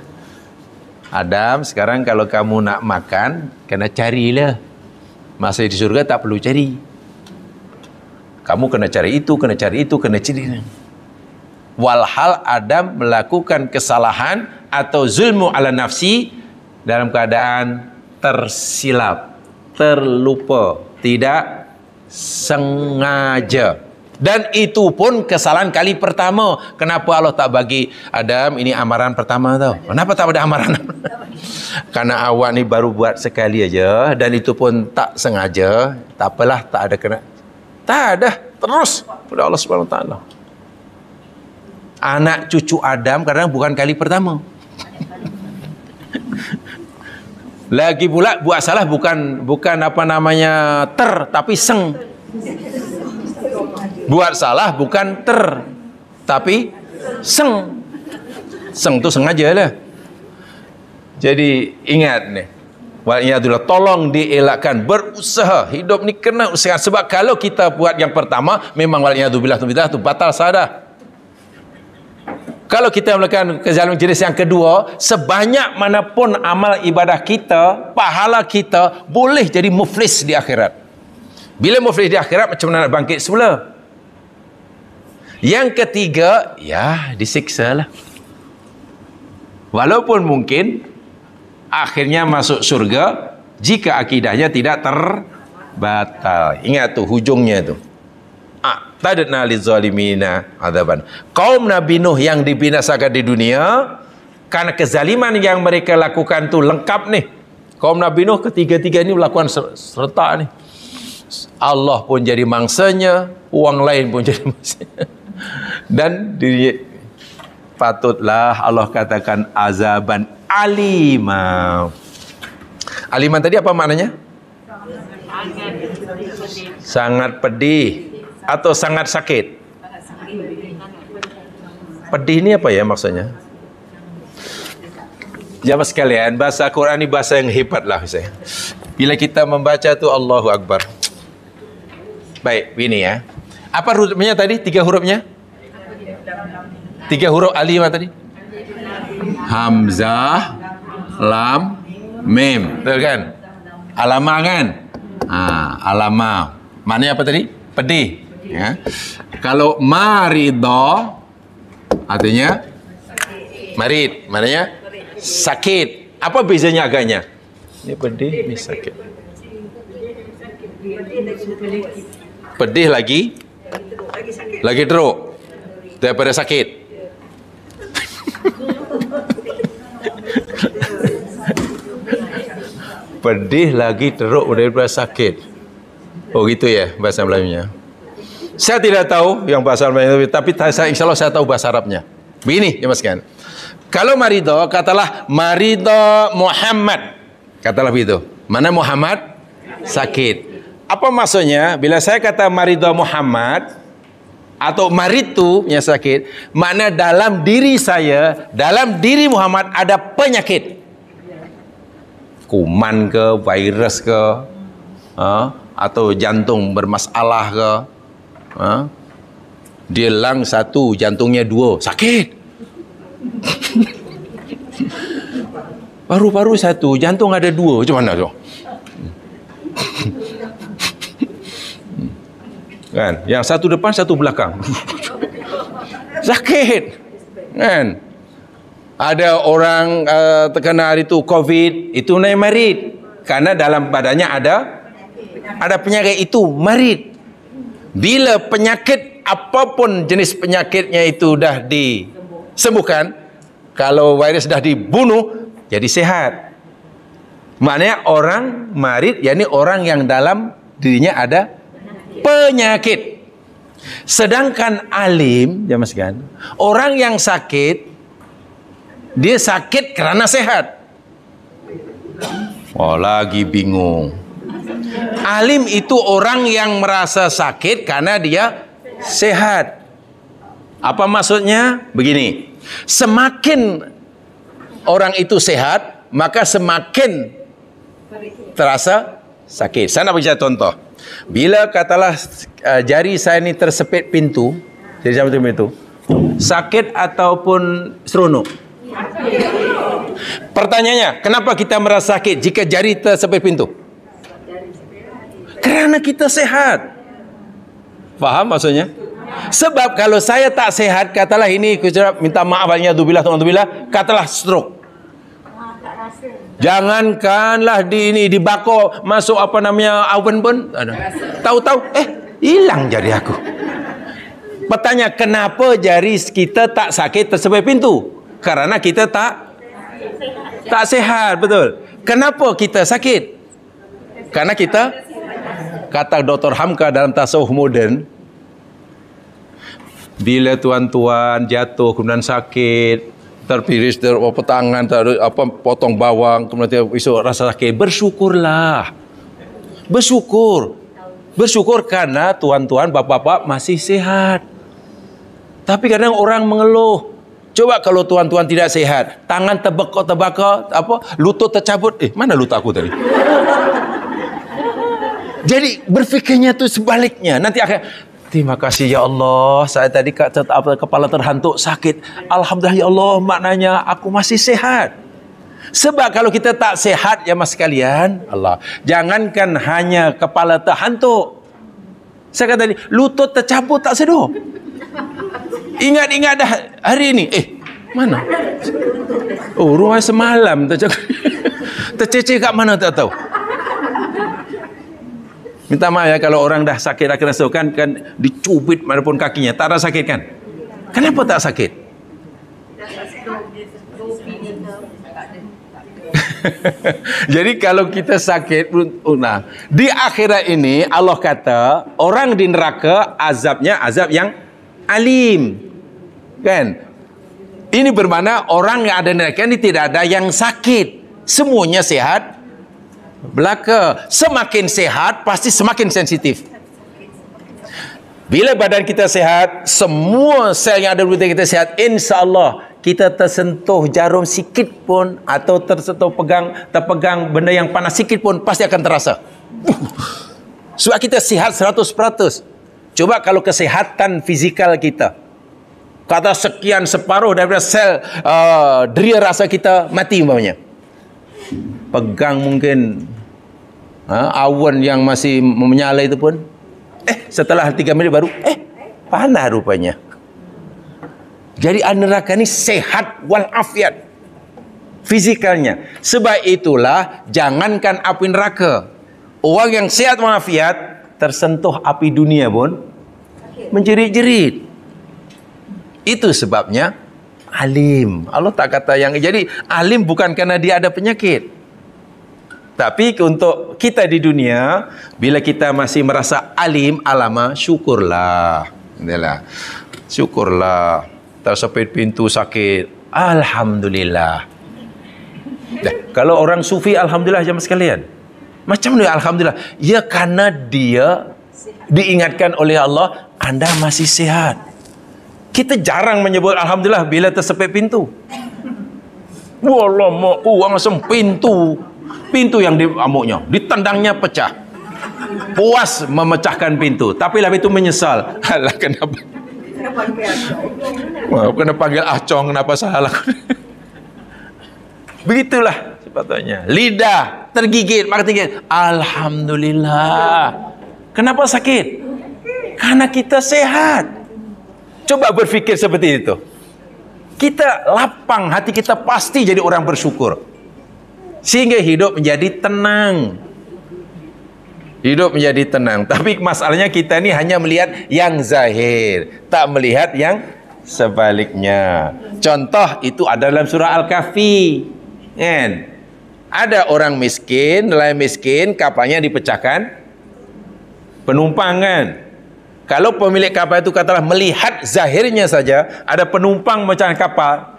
Adam, sekarang kalau kamu nak makan, kena carilah. Masa di surga tak perlu cari. Kamu kena cari itu, kena cari itu, kena cari. Walhal Adam melakukan kesalahan atau zulmu ala nafsi dalam keadaan tersilap, terlupa, tidak sengaja. Dan itu pun kesalahan kali pertama. Kenapa Allah tak bagi Adam ini amaran pertama tau? Kenapa tak ada amaran? Karena awak ni baru buat sekali aja, dan itu pun tak sengaja. Tak apalah, tak ada kena. Tak ada, terus pada Allah Subhanahu Wa Taala. Anak cucu Adam kadang bukan kali pertama. Lagi pula buat salah bukan apa namanya tapi seng. Buat salah bukan tapi seng. Seng tu sengaja lah. Jadi ingat ni, wa'iyadullah, tolong dielakkan, berusaha. Hidup ni kena usaha. Sebab kalau kita buat yang pertama, memang wa'iyadullah tu batal sadah. Kalau kita melakukan kezaliman jenis yang kedua, sebanyak manapun amal ibadah kita, pahala kita boleh jadi muflis di akhirat. Bila muflis di akhirat, macam mana nak bangkit semula? Yang ketiga, ya disiksa lah. Walaupun mungkin akhirnya masuk surga jika akidahnya tidak terbatal. Ingat tu hujungnya tu. A'tadna lizalimina adzaban. Kaum Nabi Nuh yang dibinasakan di dunia karena kezaliman yang mereka lakukan tu lengkap nih. Kaum Nabi Nuh ketiga-tiga ini melakukan serta nih. Allah pun jadi mangsanya, orang lain pun jadi mangsanya. Dan patutlah Allah katakan azaban alima. Aliman tadi apa maknanya? Sangat pedih atau sangat sakit. Pedih ini apa ya maksudnya? Jamaah sekalian, bahasa Quran ini bahasa yang hebat lah saya. Bila kita membaca tu Allahu Akbar. Baik, ini ya. Apa hurufnya tadi? 3 hurufnya? 3 huruf alimah tadi? Hamzah, lam, mim. Betul kan? Alamah kan? Alamah. Maknanya apa tadi? Pedih. Ya. Kalau marido, artinya marid. Maknanya sakit. Apa bezanya agaknya? Ini pedih, ini sakit. Pedih lagi teruk daripada sakit. Pedih lagi teruk daripada sakit. Oh gitu ya bahasa Melayunya. Saya tidak tahu yang bahasa Melayu, tapi insya Allah saya tahu bahasa Arabnya. Begini ya mas kan. Kalau marido, katalah marido Muhammad. Katalah begitu. Mana Muhammad? Sakit. Apa maksudnya? Bila saya kata marido Muhammad atau maritu yang sakit, makna dalam diri saya, dalam diri Muhammad ada penyakit. Kuman ke, virus ke, atau jantung bermasalah ke. Dia lang 1, jantungnya 2, sakit. Paru-paru 1, jantung ada 2, macam mana tu? Kan? Yang 1 depan, 1 belakang. Sakit. Kan? Ada orang terkena hari itu COVID, itu naik marid. Karena dalam badannya ada penyakit itu, marid. Bila penyakit, apapun jenis penyakitnya itu dah disembuhkan, kalau virus dah dibunuh, jadi sehat. Maknanya orang marid, yakni orang yang dalam dirinya ada penyakit. Sedangkan alim, jamaah sekalian, orang yang sakit, dia sakit kerana sehat. Oh, lagi bingung. Alim itu orang yang merasa sakit karena dia sehat. Apa maksudnya? Begini, semakin orang itu sehat, maka semakin terasa sakit. Saya nak bagi contoh. Bila katalah jari saya ni tersepit pintu, jadi macam itu, sakit ataupun seronok? Pertanyaannya, kenapa kita merasa sakit jika jari tersepit pintu? Kerana kita sehat. Faham maksudnya? Sebab kalau saya tak sehat, katalah ini, minta maaf, alhamdulillah, katalah stroke. Jangankanlah dibakar, masuk apa namanya oven pun, tahu-tahu, hilang jari aku. Pertanyaan, kenapa jari kita tak sakit tersepit pintu? Karena kita tak sehat, betul. Kenapa kita sakit? Karena kita, kata Dr. Hamka dalam tasawuf moden, bila tuan-tuan jatuh kemudian sakit, terpiris tangan, potong bawang, kemudian esok rasa sakit, bersyukurlah. Bersyukur karena tuan-tuan, bapak-bapak masih sehat. Tapi kadang orang mengeluh. Coba kalau tuan-tuan tidak sehat, tangan terbakar, lutut tercabut. Mana lutut aku tadi? Jadi berfikirnya tu sebaliknya. Nanti akan, terima kasih ya Allah, saya tadi kepala terhantuk sakit. Alhamdulillah ya Allah, maknanya aku masih sehat. Sebab kalau kita tak sehat ya mas sekalian, Allah, jangankan hanya kepala terhantuk, saya kata tadi, lutut tercabut tak sedar. Ingat-ingat dah hari ini, mana? Oh, rumah semalam terceceh kat mana tak tahu. Minta maaf ya kalau orang dah sakit akhir rasa kan dicubit manapun kakinya, tak ada sakit kan? Kenapa tak sakit? Jadi kalau kita sakit, di akhirat ini Allah kata orang di neraka azabnya azab yang alim, kan? Ini bermakna orang yang ada di neraka ini tidak ada yang sakit, semuanya sehat belaka. Semakin sehat pasti semakin sensitif. Bila badan kita sehat, semua sel yang ada di badan kita sehat, insya-Allah kita tersentuh jarum sikit pun atau terpegang benda yang panas sikit pun pasti akan terasa. Sebab kita sihat 100%. Coba kalau kesehatan fizikal kita, kata sekian separuh daripada sel deria rasa kita mati umpamanya. Pegang mungkin awan yang masih menyala itu pun, setelah 3 minit baru panas rupanya. Jadi neraka ni sehat walafiat fizikalnya. Sebab itulah jangankan api neraka, orang yang sehat walafiat tersentuh api dunia pun menjerit-jerit. Itu sebabnya alim. Allah tak kata yang, jadi alim bukan kerana dia ada penyakit. Tapi untuk kita di dunia, bila kita masih merasa alim, alama, syukurlah. Inilah. Syukurlah. Tersepit pintu sakit, alhamdulillah. Kalau orang sufi, alhamdulillah jemaah sekalian. Macam mana alhamdulillah? Ya karena dia diingatkan oleh Allah, anda masih sehat. Kita jarang menyebut alhamdulillah bila tersepit pintu. Wallah, uang pintu yang diamuknya, ditendangnya pecah. Puas memecahkan pintu, tapi lebih itu menyesal. Alah, kenapa? Kena panggil acong, kenapa salah? Begitulah sepatutnya. Lidah tergigit, maka tinggi. Alhamdulillah. Kenapa sakit? Karena kita sehat. Coba berfikir seperti itu. Kita lapang, hati kita pasti jadi orang bersyukur. Sehingga hidup menjadi tenang. Hidup menjadi tenang. Tapi masalahnya kita ni hanya melihat yang zahir, tak melihat yang sebaliknya. Contoh itu ada dalam surah Al-Kahfi. Kan? Ada orang miskin, nelayan miskin, kapalnya dipecahkan penumpang kan. Kalau pemilik kapal itu katalah melihat zahirnya saja, ada penumpang macam kapal,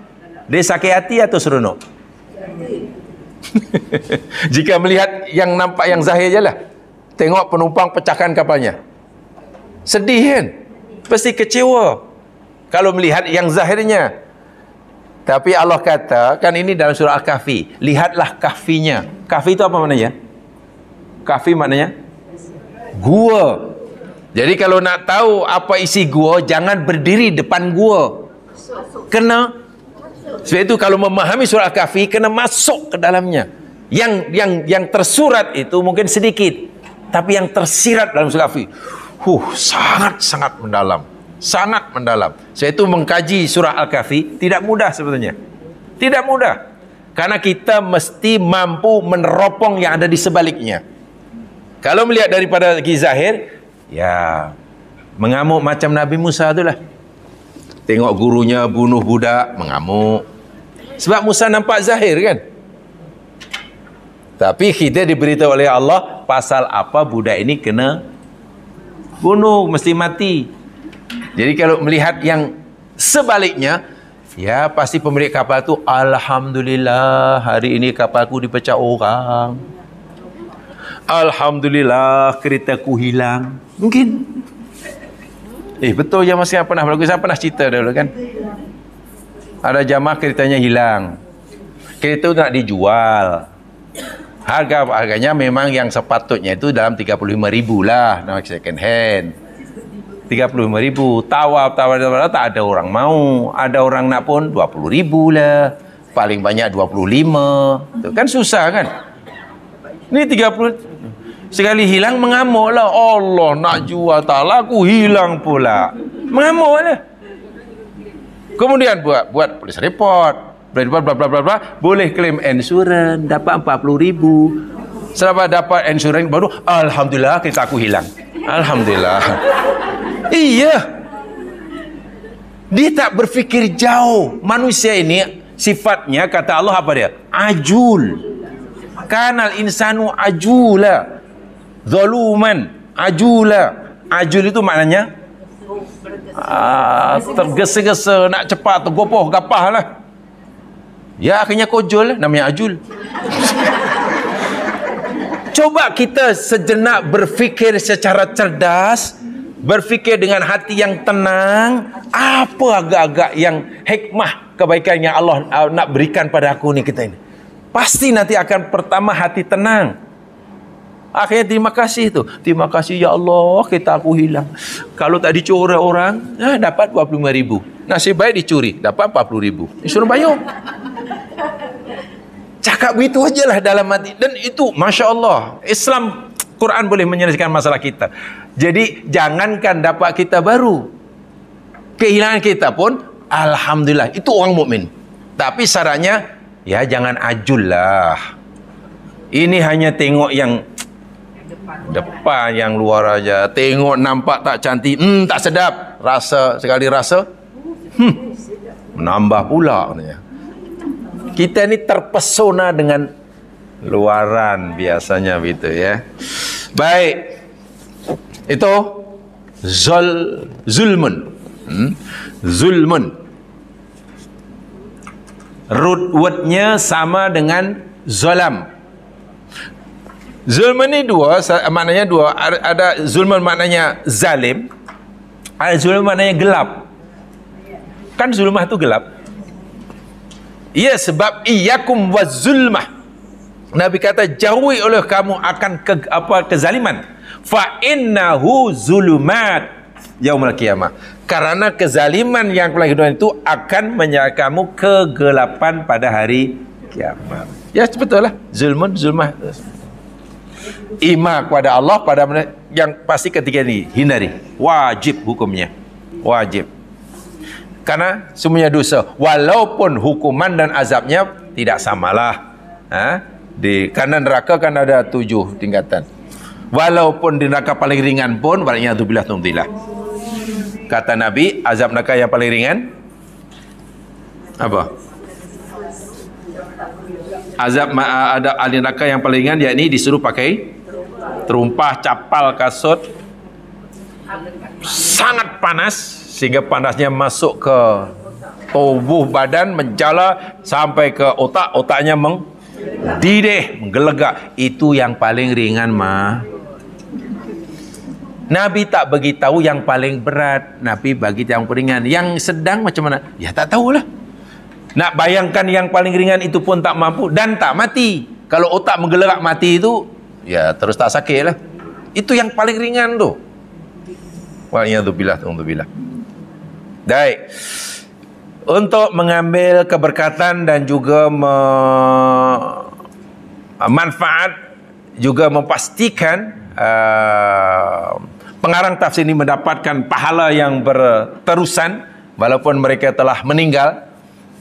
dia sakit hati atau seronok? Jika melihat yang nampak yang zahir je lah, tengok penumpang pecahkan kapalnya, sedih kan? Pasti kecewa kalau melihat yang zahirnya. Tapi Allah kata, kan ini dalam surah Al-Kahfi, lihatlah kahfinya. Kahfi itu apa maknanya? Kahfi maknanya gua. Jadi kalau nak tahu apa isi gua, jangan berdiri depan gua. Kena. Sebab itu kalau memahami surah Al-Kahfi, kena masuk ke dalamnya. Yang tersurat itu mungkin sedikit, tapi yang tersirat dalam surah Al-Kahfi, sangat-sangat mendalam. Sangat mendalam. Saya itu mengkaji surah Al-Kahfi tidak mudah sebetulnya. Tidak mudah. Karena kita mesti mampu meneropong yang ada di sebaliknya. Kalau melihat daripada segi zahir, ya mengamuk macam Nabi Musa itulah. Tengok gurunya bunuh budak, mengamuk. Sebab Musa nampak zahir kan. Tapi kita diberitahu oleh Allah pasal apa budak ini kena bunuh, mesti mati. Jadi kalau melihat yang sebaliknya, ya pasti pemilik kapal tu, alhamdulillah hari ini kapalku dipecah orang. Alhamdulillah keretaku hilang. Mungkin. Betul je masih pernah berlaku. Saya pernah cerita dulu kan. Ada jamaah keretanya hilang. Kereta tu nak dijual. Harganya memang yang sepatutnya itu dalam 35,000 lah, nama second hand. 35,000. Tawar tak ada orang mau. Ada orang nak pun 20,000 lah. Paling banyak 25. Itu kan susah kan. Ini 30. Sekali hilang mengamuk lah. Allah nak jual tak laku, hilang pula. Mengamuk lah. Kemudian buat polis report. Bla bla bla. Boleh claim insurans, dapat 40,000. Setelah dapat insurans baru, alhamdulillah kereta aku hilang. Alhamdulillah. Iya. Dia tak berfikir jauh. Manusia ini sifatnya, kata Allah apa dia? Ajul. Kanal insanu ajula. Zaluman. Ajula. Ajul itu maknanya tergesa-gesa, nak cepat, tergopoh, gapah lah. Ya akhirnya kojol, namanya ajul. Coba kita sejenak berfikir secara cerdas, berfikir dengan hati yang tenang, apa agak-agak yang hikmah kebaikan yang Allah nak berikan pada aku ni, kita ini. Pasti nanti akan pertama hati tenang. Akhirnya terima kasih tu. Terima kasih ya Allah, kereta aku hilang. Kalau tak dicuri orang, dapat 25,000. Nasib baik dicuri, dapat 40,000. Disuruh bayar. Cakap begitu ajalah dalam hati. Dan itu Masya Allah, Islam, Quran boleh menyelesaikan masalah kita. Jadi jangankan dapat kita baru, kehilangan kita pun alhamdulillah, itu orang mukmin. Tapi syaratnya ya jangan ajul lah. Ini hanya tengok yang depan, yang luar aja. Tengok nampak tak cantik, tak sedap. Rasa, sekali rasa menambah pula. Kita ni terpesona dengan luaran biasanya begitu ya. Baik. Itu zulmun. Zulmun. Root word-nya sama dengan zalam. Zulmun ni maknanya dua. Ada zulmun maknanya zalim, ada zulmun maknanya gelap. Kan zulmah tu gelap. Ya, sebab iyyakum waz-zulmah. Nabi kata jauhi oleh kamu akan kezaliman. Fa innahu zulumat yaumil qiyamah. Karena kezaliman yang kehidupan itu akan menyeret kamu kegelapan pada hari kiamat. Ya betul lah. Zulmah. Iman kepada Allah pada yang pasti ketiga ini hindari. Wajib hukumnya. Wajib. Karena semuanya dosa. Walaupun hukuman dan azabnya tidak samalah. Di kanan neraka kan ada 7 tingkatan. Walaupun di neraka paling ringan pun, waliyadzubillah tumtillah. Kata Nabi, azab neraka yang paling ringan apa? Azab ada ahli neraka yang paling ringan, yakni disuruh pakai terumpah, capal, kasut, sangat panas sehingga panasnya masuk ke tubuh badan, menjala sampai ke otak, otaknya mendidih, menggelegak. Itu yang paling ringan mah. Nabi tak beritahu yang paling berat, Nabi bagi yang paling ringan. Yang sedang macam mana? Ya tak tahulah. Nak bayangkan yang paling ringan itu pun tak mampu dan tak mati. Kalau otak menggelegak mati itu, ya terus tak sakit lah. Itu yang paling ringan tu. Waliyadzubillah, waliyadzubillah. Baik. Untuk mengambil keberkatan dan juga manfaat, juga memastikan pengarang tafsir ini mendapatkan pahala yang berterusan walaupun mereka telah meninggal,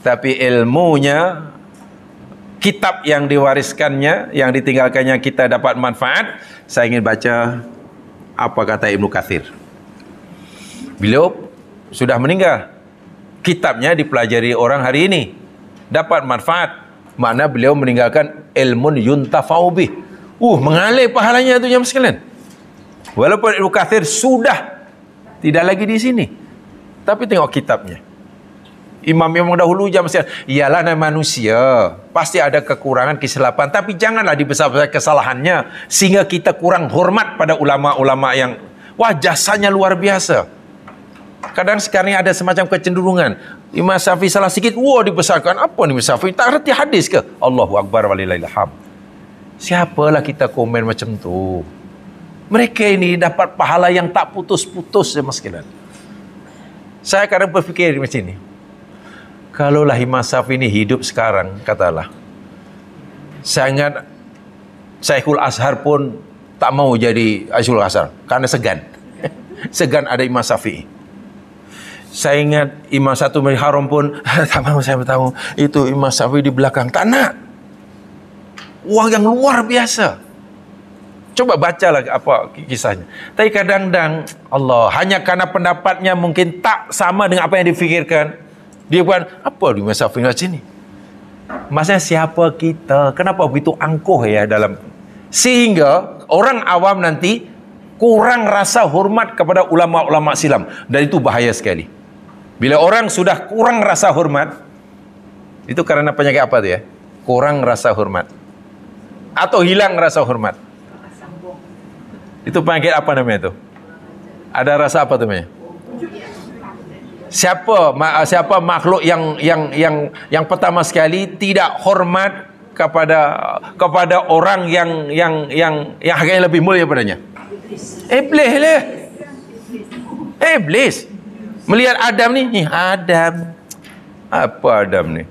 tapi ilmunya, kitab yang diwariskannya, yang ditinggalkannya kita dapat manfaat. Saya ingin baca apa kata Ibnu Katsir. Beliau sudah meninggal, kitabnya dipelajari orang hari ini, dapat manfaat. Makna beliau meninggalkan ilmun yuntafa'u bih. Mengalir pahalanya tu jam sekalian. Walaupun Ibnu Katsir sudah tidak lagi di sini, tapi tengok kitabnya. Imam-imam dahulu jam sekalian, ialah nama manusia, pasti ada kekurangan, kesilapan, tapi janganlah dibesar-besar kesalahannya sehingga kita kurang hormat pada ulama-ulama yang jasanya luar biasa. Kadang sekarang ada semacam kecenderungan, Imam Syafi'i salah sikit, dibesarkan. Apa ni Imam Syafi'i? Tak reti hadis ke? Allahu Akbar walillahil hamd. Siapalah kita komen macam tu? Mereka ini dapat pahala yang tak putus-putus, mas sekalian. Saya kadang berfikir macam ini. Kalaulah Imam Syafi'i ini hidup sekarang, katalah, saya ingat Syekhul Azhar pun tak mau jadi Syekhul Azhar karena segan. Segan ada Imam Syafi'i. Saya ingat Imam Satu Masjid Haram pun tak mau saya bertahu itu Imam Syafi'i di belakang. Tak nak. Uang yang luar biasa. Coba bacalah apa kisahnya. Tapi kadang-kadang Allah, hanya karena pendapatnya mungkin tak sama dengan apa yang difikirkan, dia bukan apa di Imam Syafi'i di sini. Maksudnya siapa kita? Kenapa begitu angkuh ya dalam, sehingga orang awam nanti kurang rasa hormat kepada ulama-ulama silam, dan itu bahaya sekali. Bila orang sudah kurang rasa hormat, itu karena penyakit apa tu ya? Kurang rasa hormat atau hilang rasa hormat. Itu penyakit apa namanya itu? Ada rasa apa tu namanya? Siapa makhluk yang pertama sekali tidak hormat kepada orang yang harganya lebih mulia padanya? Iblis lah. Iblis. Melihat Adam ni, Adam. Apa Adam ni?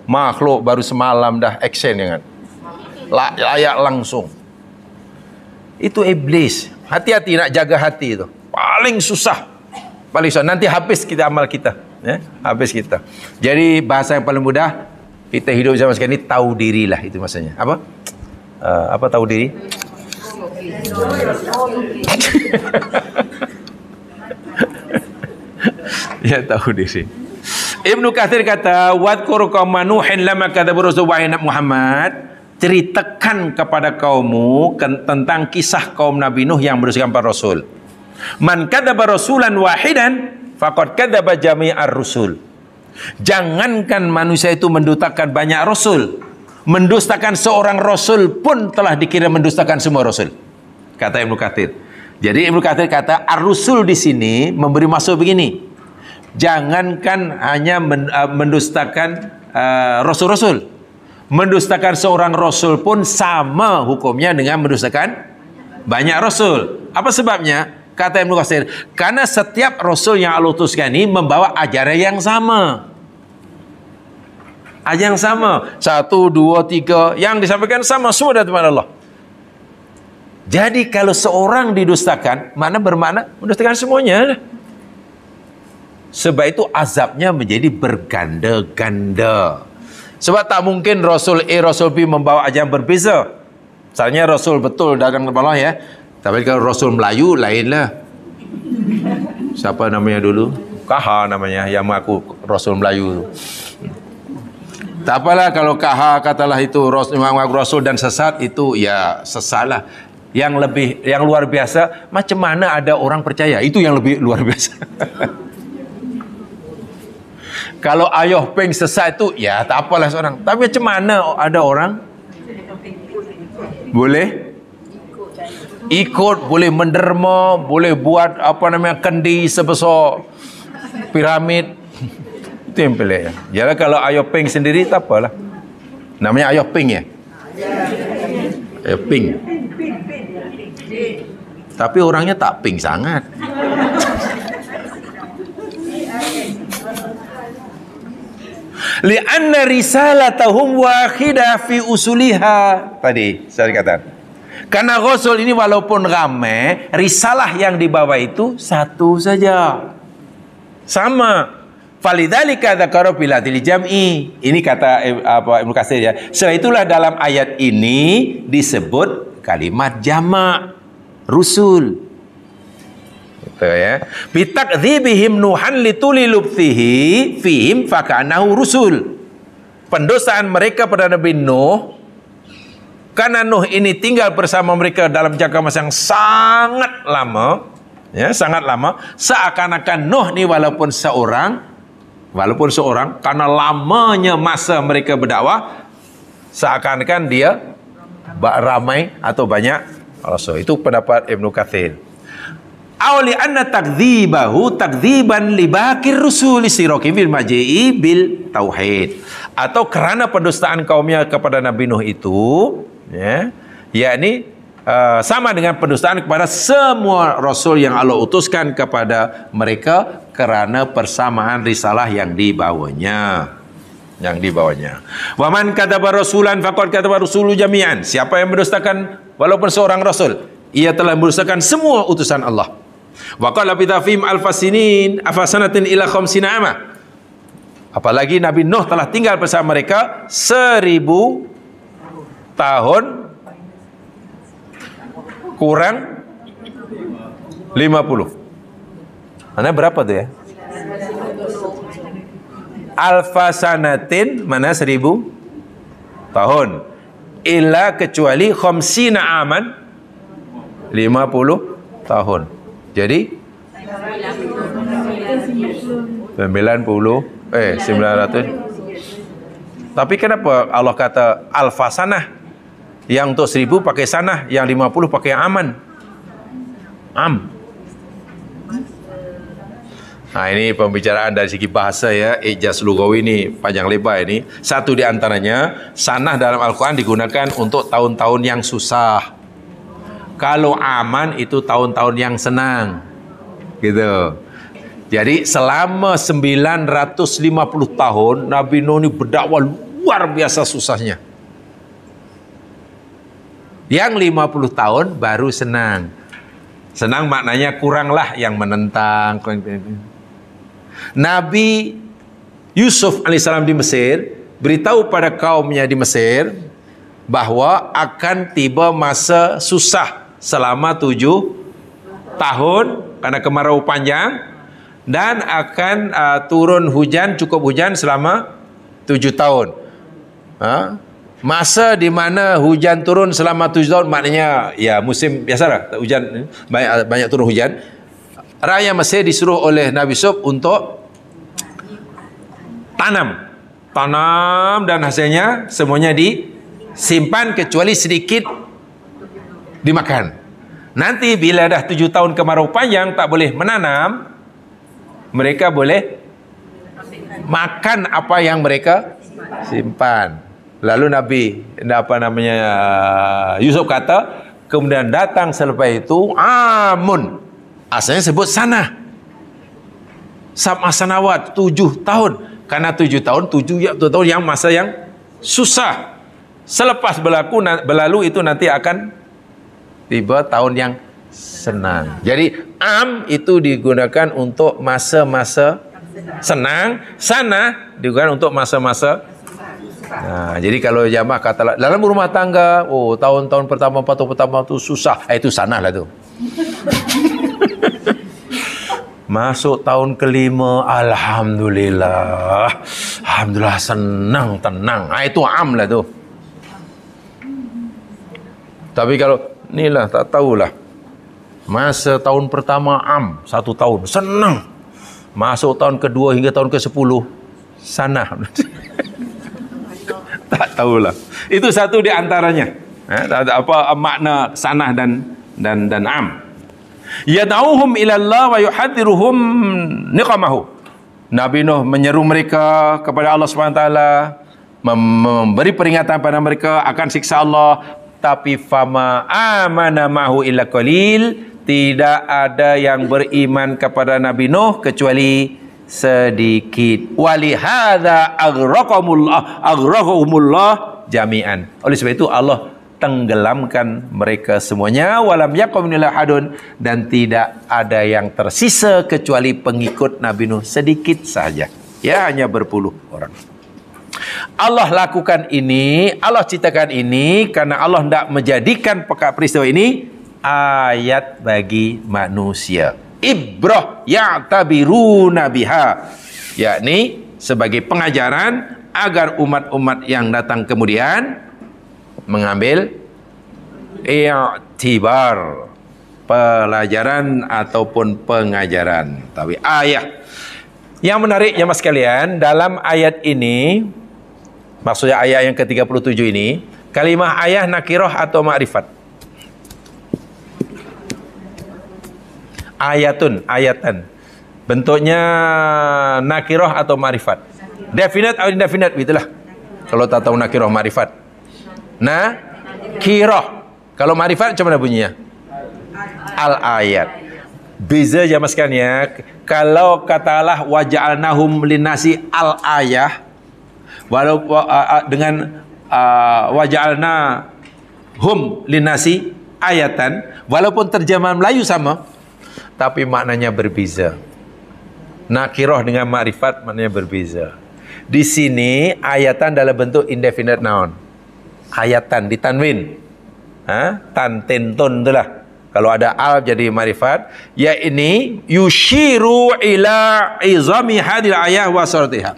Makhluk baru semalam dah action dengan layak langsung. Itu iblis. Hati-hati nak jaga hati itu. Paling susah. Paling susah. Nanti habis kita amal kita. Ya? Habis kita. Jadi bahasa yang paling mudah, kita hidup zaman sekarang ni tahu dirilah, itu maksudnya. Apa? Apa tahu diri? Ya, tahu diri. Ibnu Katsir kata, wadhkur qauma Nuhin lamma kadzabu rasul Muhammad, ceritakan kepada kaummu tentang kisah kaum Nabi Nuh yang mendustakan para rasul. Man kadzaba rasulan wahidan faqad kadzaba jami'ar rusul. Jangankan manusia itu mendustakan banyak rasul, mendustakan seorang rasul pun telah dikira mendustakan semua rasul, kata Ibnu Katsir. Jadi Ibnu Katsir kata ar-rusul di sini memberi maksud begini. Jangankan hanya mendustakan rasul-rasul, mendustakan seorang rasul pun sama hukumnya dengan mendustakan banyak rasul. Apa sebabnya? Kata Ibnu Katsir, karena setiap rasul yang Allah utuskan ini membawa ajaran yang sama. Ajaran yang sama. 1, 2, 3 yang disampaikan sama, semua dari Allah. Jadi kalau seorang didustakan, mana bermakna mendustakan semuanya. Sebab itu azabnya menjadi berganda-ganda. Sebab tak mungkin Rasul A, Rasul B membawa ajaran berbeza. Misalnya Rasul betul dagang Allah ya, Tapi kalau Rasul Melayu lainlah. Siapa namanya dulu? KH namanya yang mengaku Rasul Melayu. Tak apalah kalau KH katalah itu mengaku Rasul dan sesat, itu ya sesatlah. Yang luar biasa, macam mana ada orang percaya? Itu yang lebih luar biasa. Kalau Ayah Peng sesat itu ya tak apalah seorang. Tapi macam mana ada orang boleh ikut, boleh menderma, boleh buat kendi sebesar piramid. Itu yang pelik ya. Jadi kalau Ayah Peng sendiri tak apalah. Namanya Ayah Peng ya. Ayah Peng. Tapi orangnya tak pink sangat. Li'anna risalatahum wahidah fi usuliha. Tadi saya katakan. Karena Rasul ini walaupun ramai, risalah yang dibawa itu satu saja. Sama. Falidzalika dzakara biladil jam'i. Ini kata Ibnu Katsir ya. Sebab itulah dalam ayat ini disebut kalimat jamak rusul. Gitu ya. Bitakdzibihim nuhan lituli lubthihi fihim fakanahu rusul. Pendosaan mereka pada Nabi Nuh, karena Nuh ini tinggal bersama mereka dalam jangka masa yang sangat lama, ya, sangat lama, seakan-akan Nuh ni walaupun seorang, karena lamanya masa mereka berdakwah, seakan-akan dia ramai atau banyak rasul. Itu pendapat Ibnu Katsir. Awli anna takdzibahu takdziban libakir rusul siraki bil maji'i bil tauhid. Atau kerana pendustaan kaumnya kepada Nabi Nuh itu, ya, yakni sama dengan pendustaan kepada semua rasul yang Allah utuskan kepada mereka kerana persamaan risalah yang dibawanya. Wa man kataba rasulan faqad kataba rusulu jami'an. Siapa yang mendustakan walaupun seorang rasul, ia telah mendustakan semua utusan Allah. Wa qala bi tafim alfasinin afasanatin ila khamsina ama. Apalagi Nabi Nuh telah tinggal bersama mereka 1000 tahun kurang 50. Mana berapa tu ya? Alfasanatin mana 1000 tahun. Illa kecuali khamsina aman 50 tahun. Jadi 900. Tapi kenapa Allah kata alfasanah? Yang untuk 1000 pakai sanah, yang 50 pakai aman. Nah, ini pembicaraan dari segi bahasa ya, ijaz lugawi ini panjang lebar ini. Satu di antaranya, sanah dalam Al-Quran digunakan untuk tahun-tahun yang susah. Kalau aman itu tahun-tahun yang senang. Gitu. Jadi selama 950 tahun Nabi Nuh ini berdakwah luar biasa susahnya. Yang 50 tahun baru senang. Senang maknanya kuranglah yang menentang. Nabi Yusuf alaihissalam di Mesir beritahu pada kaumnya di Mesir bahwa akan tiba masa susah selama 7 tahun karena kemarau panjang, dan akan turun hujan, cukup hujan selama 7 tahun. Masa di mana hujan turun selama 7 tahun maknanya ya musim biasalah, hujan banyak turun hujan. Rakyat Mesir disuruh oleh Nabi Yusuf untuk tanam dan hasilnya semuanya disimpan kecuali sedikit dimakan. Nanti bila dah 7 tahun kemarau panjang tak boleh menanam, mereka boleh makan apa yang mereka simpan. Lalu Nabi Yusuf kata, kemudian datang selepas itu amun, asalnya sebut sanah, sab'a sanawat, 7 tahun. Karena 7 tahun yang masa yang susah. Selepas berlalu itu nanti akan tiba tahun yang senang. Jadi itu digunakan untuk masa-masa senang, sana digunakan untuk masa-masa Nah, jadi kalau jamaah kata dalam rumah tangga, oh tahun-tahun pertama, 4 tahun pertama tu susah. Itu sanah lah tu. Masuk tahun kelima, alhamdulillah. Alhamdulillah senang, tenang. Itu am lah tu. Tapi kalau inilah tak tahulah. Masa tahun pertama 1 tahun senang. Masuk tahun kedua hingga tahun ke-10 sanah. Tak tahulah. Itu satu di antaranya. Apa makna sanah dan am. Yad'uhum ila Allah wa yuhadziruhum niqamahu. Nabi Nuh menyeru mereka kepada Allah Subhanahu wa taala, memberi peringatan pada mereka akan siksa Allah, tapi fama amana mahu illa qalil, tidak ada yang beriman kepada Nabi Nuh kecuali sedikit. Walihadza aghraqahumullah jami'an. Oleh sebab itu Allah tenggelamkan mereka semuanya, walam yakum minal ahadun, dan tidak ada yang tersisa kecuali pengikut Nabi Nuh sedikit saja. Ya, hanya berpuluh orang. Allah lakukan ini, Allah ciptakan ini karena Allah hendak menjadikan peristiwa ini ayat bagi manusia. Ibrah ya'tabiruna biha, yakni sebagai pengajaran agar umat-umat yang datang kemudian mengambil i'tibar, pelajaran ataupun pengajaran. Tapi ayat yang menarik jemaah sekalian, dalam ayat ini, maksudnya ayat yang ke-37 ini, kalimah ayah nakirah atau ma'rifat? Ayatan. Bentuknya nakirah atau ma'rifat? Definite atau indefinite, begitulah. Kalau tak tahu nakirah ma'rifat. Nakirah. Kalau ma'rifat macam mana bunyinya? Al-ayat. Beza jemaah sekalian, kalau katalah waja'alnahum linnasi al-ayah, walaupun dengan waja'alnahum linnasi ayatan, walaupun terjemahan Melayu sama, tapi maknanya berbeza. Nakirah dengan ma'rifat maknanya berbeza. Di sini ayatan dalam bentuk indefinite noun. Ayatan ditanwin. Tantentun itulah. Kalau ada al jadi ma'rifat, ya ini yushiru ila izami hadil ayah wa suratiha.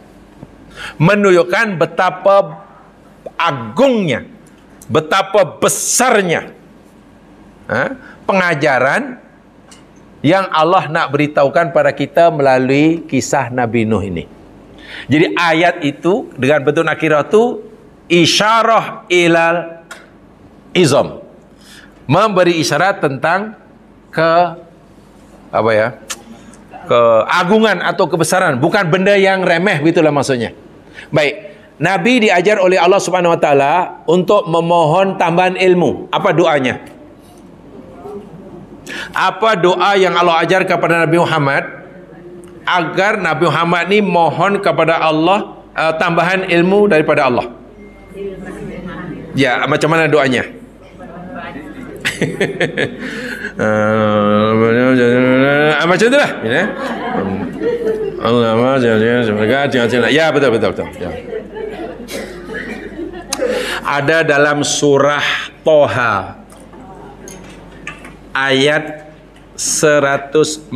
Menunjukkan betapa agungnya, betapa besarnya pengajaran yang Allah nak beritahukan pada kita melalui kisah Nabi Nuh ini. Jadi ayat itu dengan bentuk nakirah itu isyarah ilal izam, memberi isyarat tentang keagungan atau kebesaran, bukan benda yang remeh, begitulah maksudnya. Baik, Nabi diajar oleh Allah Subhanahu wa taala untuk memohon tambahan ilmu. Apa doanya? Apa doa yang Allah ajar kepada Nabi Muhammad agar Nabi Muhammad ni mohon kepada Allah tambahan ilmu daripada Allah? Ya, macam mana doanya? Macam itulah. Ya, betul. Ya. Ada dalam surah Toha ayat 114.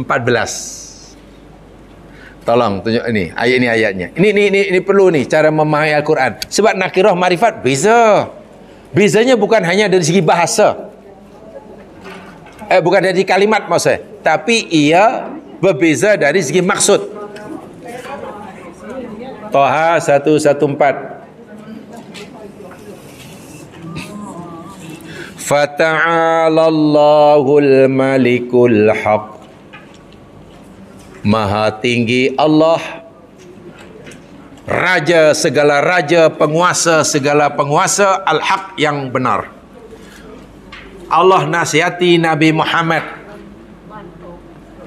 Tolong tunjuk ini ayatnya. Ini perlu nih cara memahami Al-Quran. Sebab nakirah ma'rifat beza. Bezanya bukan hanya dari segi bahasa. Bukan dari kalimat maksudnya, tapi ia berbeza dari segi maksud. Toha 114. Fata'alallahul malikul haq. Maha tinggi Allah, raja segala raja, penguasa segala penguasa, al-haq yang benar. Allah nasihati Nabi Muhammad.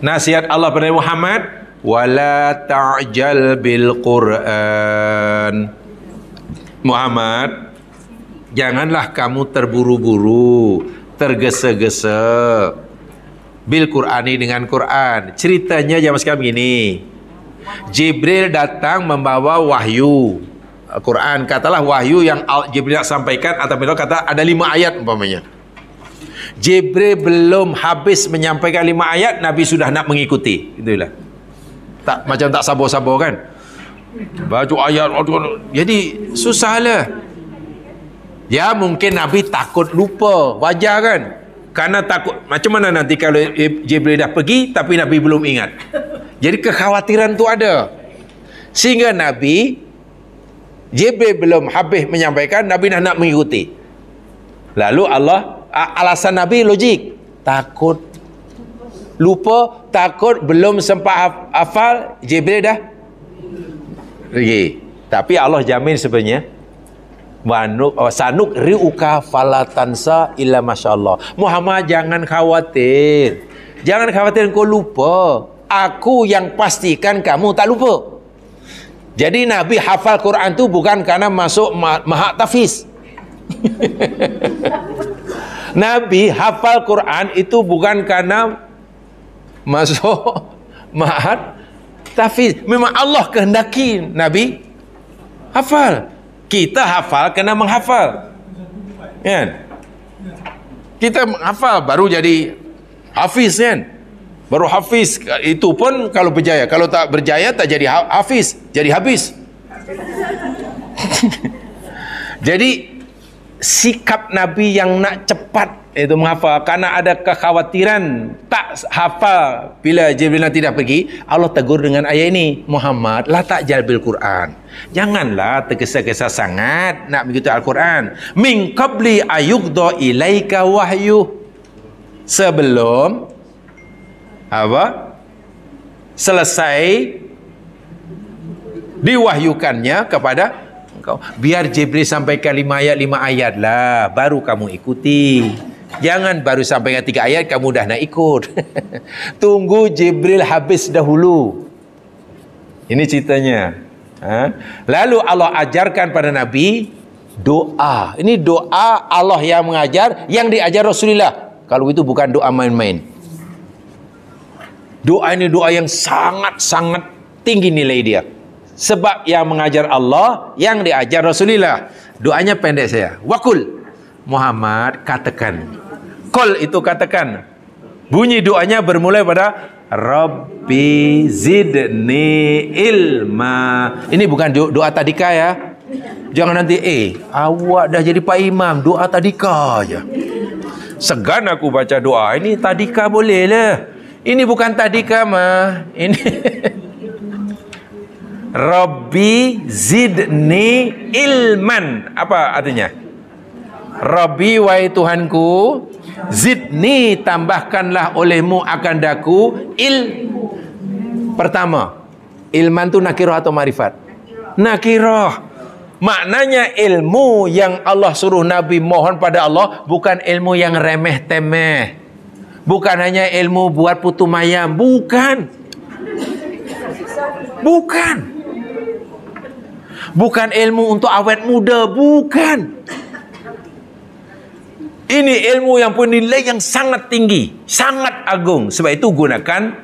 Nasihat Allah pada Muhammad, wala ta'jal bil Quran. Muhammad, janganlah kamu terburu-buru, tergesa-gesa bil Qur'ani, dengan Quran. Ceritanya jamaah sekalian begini. Jibril datang membawa wahyu. Quran, katalah wahyu yang Jibril sampaikan, atau kata ada 5 ayat umpamanya. Jibril belum habis menyampaikan 5 ayat, Nabi sudah nak mengikuti. Itulah. Tak macam tak sabar-sabar kan. Baca ayat, jadi susahlah. Ya mungkin Nabi takut lupa, wajar kan? Karena takut, macam mana nanti kalau Jibril dah pergi tapi Nabi belum ingat. Jadi kekhawatiran tu ada. Sehingga Nabi, Jibril belum habis menyampaikan, Nabi dah nak mengikuti. Lalu Allah, alasan Nabi logik, takut lupa, takut belum sempat hafal, Jibril dah pergi. Tapi Allah jamin sebenarnya, sanuk riuka falatansa illa masyaallah. Muhammad, jangan khawatir. Jangan khawatir kau lupa. Aku yang pastikan kamu tak lupa. Jadi Nabi hafal Quran tu bukan karena masuk mahak tafiz. Nabi hafal Quran itu bukan karena masuk mahak tafiz. Memang Allah kehendaki Nabi hafal. Kita hafal kena menghafal. Kan? Kita menghafal baru jadi hafiz kan? Baru hafiz. Itu pun kalau berjaya. Kalau tak berjaya tak jadi hafiz, jadi habis. Jadi sikap Nabi yang nak cepat itu menghafal, karena ada kekhawatiran tak hafal bila Jibril nanti dah pergi. Allah tegur dengan ayat ini, Muhammad, la ta'jal bil Quran. Janganlah tergesa-gesa sangat nak mengikuti Al-Quran. Min qabli ayuqda ilaika wahyu. Sebelum apa? Selesai diwahyukannya kepada engkau. Biar Jibril sampaikan 5 ayat lah, baru kamu ikuti. Jangan baru sampaikan 3 ayat kamu dah nak ikut. Tunggu Jibril habis dahulu. Ini ceritanya. Lalu Allah ajarkan pada Nabi doa. Ini doa Allah yang mengajar, yang diajar Rasulullah. Kalau itu bukan doa main-main. Doa ini doa yang sangat-sangat tinggi nilai dia. Sebab yang mengajar Allah, yang diajar Rasulullah. Doanya pendek saya. Wakul, Muhammad, katakan. Qul itu katakan. Bunyi doanya bermula pada Rabbi zidni ilma. Ini bukan doa tadika ya. Jangan nanti awak dah jadi Pak Imam, doa tadika aja. Segan aku baca doa. Ini tadika boleh lah. Ini bukan tadika mah. Ini Rabbi zidni ilman. Apa artinya? Rabbi, wahai Tuhanku, zidni, tambahkanlah olehmu akan daku Pertama, ilman tu nakirah atau marifat? Nakirah. Maknanya ilmu yang Allah suruh Nabi mohon pada Allah bukan ilmu yang remeh-temeh. Bukan hanya ilmu buat putu mayam. Bukan. Bukan ilmu untuk awet muda. Bukan. Ini ilmu yang punya nilai yang sangat tinggi, sangat agung. Sebab itu gunakan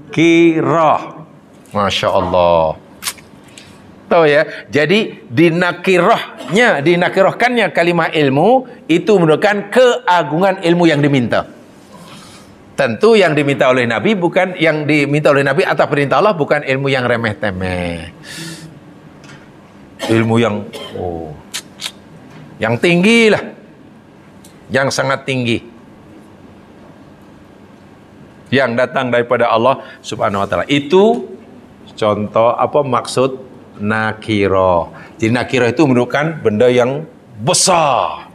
nakirah. Masya Allah. Tahu ya? Jadi dinakirahkannya kalimah ilmu itu menunjukkan keagungan ilmu yang diminta. Tentu yang diminta oleh Nabi bukan yang diminta oleh Nabi atas perintah Allah, bukan ilmu yang remeh-temeh. Ilmu yang tinggi lah, yang sangat tinggi, yang datang daripada Allah Subhanahu wa taala. Itu contoh apa maksud nakirah. Jadi nakirah itu menunjukkan benda yang besar.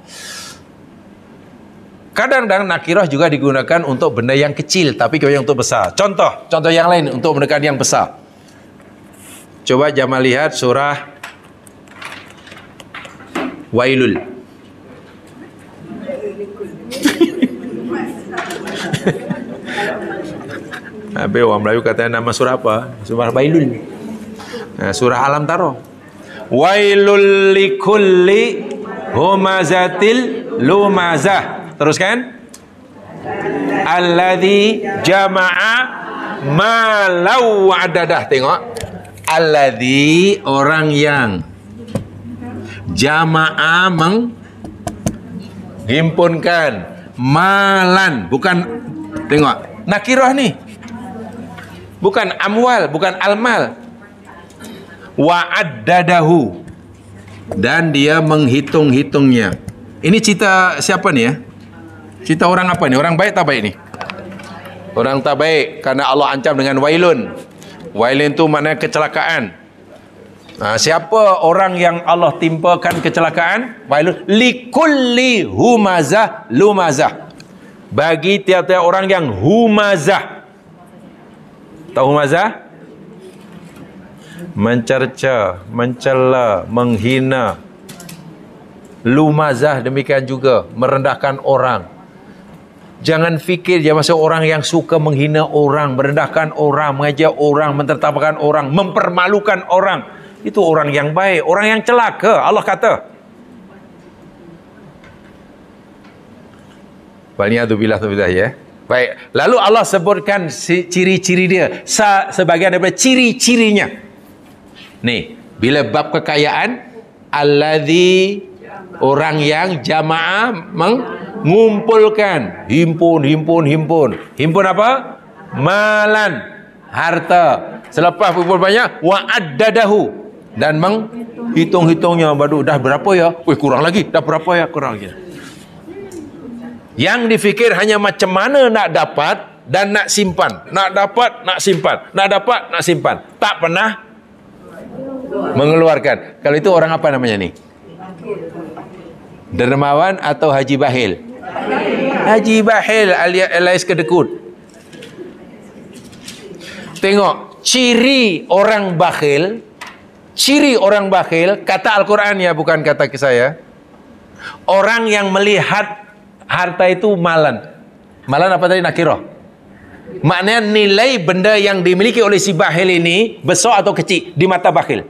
Kadang-kadang nakirah juga digunakan untuk benda yang kecil, tapi kalau yang untuk besar. Contoh yang lain untuk menunjukkan yang besar. Coba Jamal lihat surah Wailul. Habis orang Melayu katanya nama surah apa? Surah Wailul. Surah Alam Taro. Wailul likulli humazatil lumazah. Teruskan. Alladzi jama'a malau wa'adadah. Tengok. Alladzi, orang yang jama'a, menghimpunkan, malan, bukan, tengok nakirah ni, bukan amwal, bukan almal, wa'addadahu, dan dia menghitung-hitungnya. Ini cerita siapa ni ya? Cerita orang apa ni? Orang baik tak baik ni? Orang tak baik, karena Allah ancam dengan wailun. Wailun tu maknanya kecelakaan. Siapa orang yang Allah timpakan kecelakaan? Wailun likulli humazah lumazah. Bagi tiap-tiap orang yang humazah. Tahu humazah? Mencerca, mencela, menghina. Lumazah demikian juga, merendahkan orang. Jangan fikir dia masuk orang yang suka menghina orang, merendahkan orang, mengajar orang, mentertapakan orang, mempermalukan orang. Itu orang yang baik, orang yang celaka, Allah kata. Waliyadzubillah ya. Baik, lalu Allah sebutkan ciri-ciri dia, sebagian daripada ciri-cirinya. Nih, bila bab kekayaan, alladzi, orang yang jamaah mengumpulkan, himpun apa? Malan, harta. Selepas kumpul banyak, wa'addadahu, dan menghitung-hitungnya. Baru dah berapa ya? Kurang lagi. Dah berapa ya? Kurang lagi. Yang difikir hanya macam mana nak dapat dan nak simpan. Nak dapat, nak simpan. Nak dapat, nak simpan. Tak pernah mengeluarkan. Kalau itu orang apa namanya ni? Dermawan atau Haji Bahil? Haji Bahil alias kedekut. Tengok, ciri orang bakhil, kata Al-Quran ya, bukan kata saya. Orang yang melihat harta itu malan. Malan apa tadi? Nakirah. Maknanya nilai benda yang dimiliki oleh si bakhil ini besar atau kecil di mata bakhil?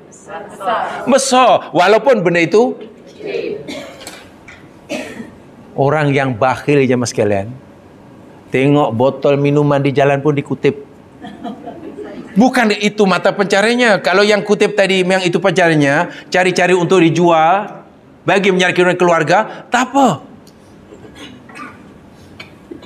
Besar. Walaupun benda itu orang yang bakhil jemaah sekalian, tengok botol minuman di jalan pun dikutip. Bukan itu mata pencariannya. Kalau yang kutip tadi yang itu pencariannya, cari-cari untuk dijual bagi menyelamatkan keluarga, tak apa.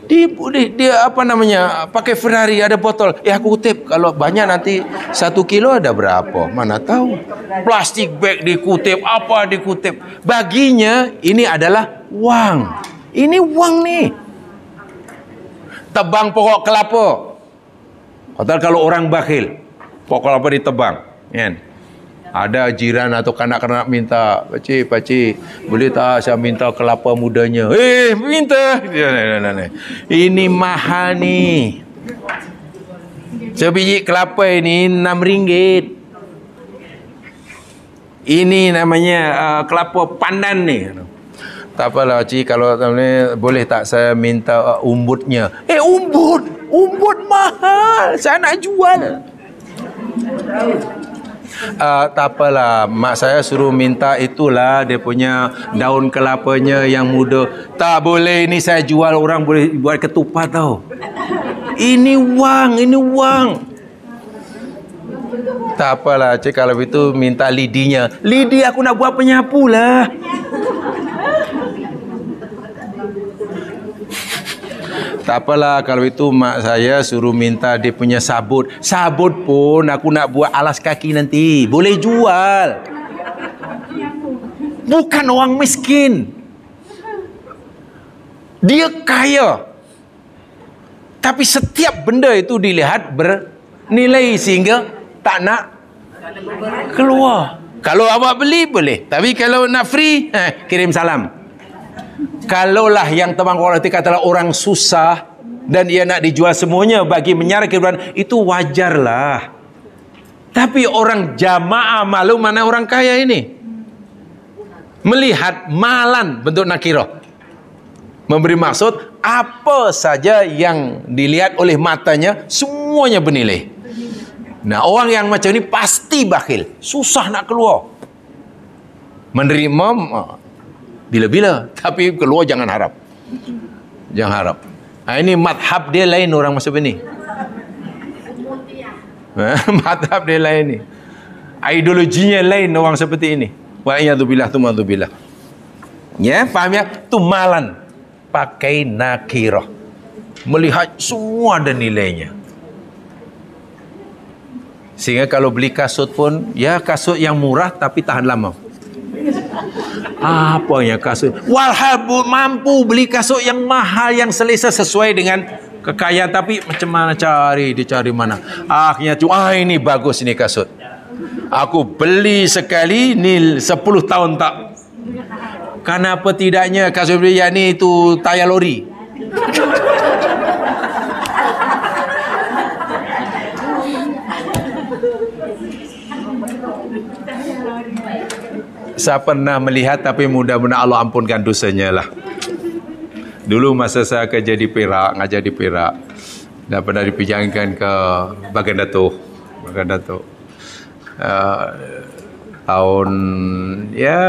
Dia apa namanya, pakai Ferrari, ada botol, aku kutip. Kalau banyak nanti 1 kilo ada berapa, mana tahu. Plastik bag dikutip, apa dikutip. Baginya ini adalah wang. Ini wang nih. Tebang pokok kelapa. Kalau orang bakhil, pokok kelapa ditebang, kan? Ada jiran atau kanak-kanak minta, Pakcik, boleh tak saya minta kelapa mudanya? Minta. Ini mahal ni. Sebiji kelapa ini RM6. Ini namanya kelapa pandan ni. Tak apalah Cik, kalau boleh tak saya minta umbutnya? Umbut mahal. Saya nak jual. Tak apalah, mak saya suruh minta itulah dia punya daun kelapanya yang muda. Tak boleh, ini saya jual, orang boleh buat ketupat tau. Ini wang. Tak apalah Cik, kalau itu minta lidinya. Lidi aku nak buat penyapu lah. Tak apalah kalau itu mak saya suruh minta dia punya sabut. Sabut pun aku nak buat alas kaki nanti. Boleh jual. Bukan orang miskin. Dia kaya. Tapi setiap benda itu dilihat bernilai sehingga tak nak keluar. Kalau awak beli boleh. Tapi kalau nak free, kirim salam. Kalaulah yang teman kualiti katalah orang susah dan ia nak dijual semuanya bagi menyara kehidupan, itu wajarlah. Tapi orang jamaah malu, mana orang kaya ini melihat malan bentuk nakirah, memberi maksud apa saja yang dilihat oleh matanya semuanya bernilai. Nah, orang yang macam ini pasti bakhil, susah nak keluar. Menerima bila-bila, tapi keluar jangan harap. Jangan harap. Ini madhab dia lain orang macam ini. Madhab dia lain ni. Ideologinya lain orang seperti ini. Wa'iyadzubillah, tumadzubillah. Ya, faham ya? Itu malan. Pakai nakirah. Melihat semua ada nilainya. Sehingga kalau beli kasut pun, ya kasut yang murah tapi tahan lama. Apa ya kasut? Walhal mampu beli kasut yang mahal, yang selesa sesuai dengan kekayaan, tapi macam mana dicari mana? Akhirnya ini bagus ini kasut. Aku beli sekali, ni 10 tahun tak. Kenapa tidaknya kasut beli yang ni itu tayar lori? Saya pernah melihat, tapi mudah-mudahan Allah ampunkan dosanya lah. Dulu masa saya kerja di Perak, ngajar di Perak, dan pernah dipinjamkan ke Bagan Datuk. Tahun ya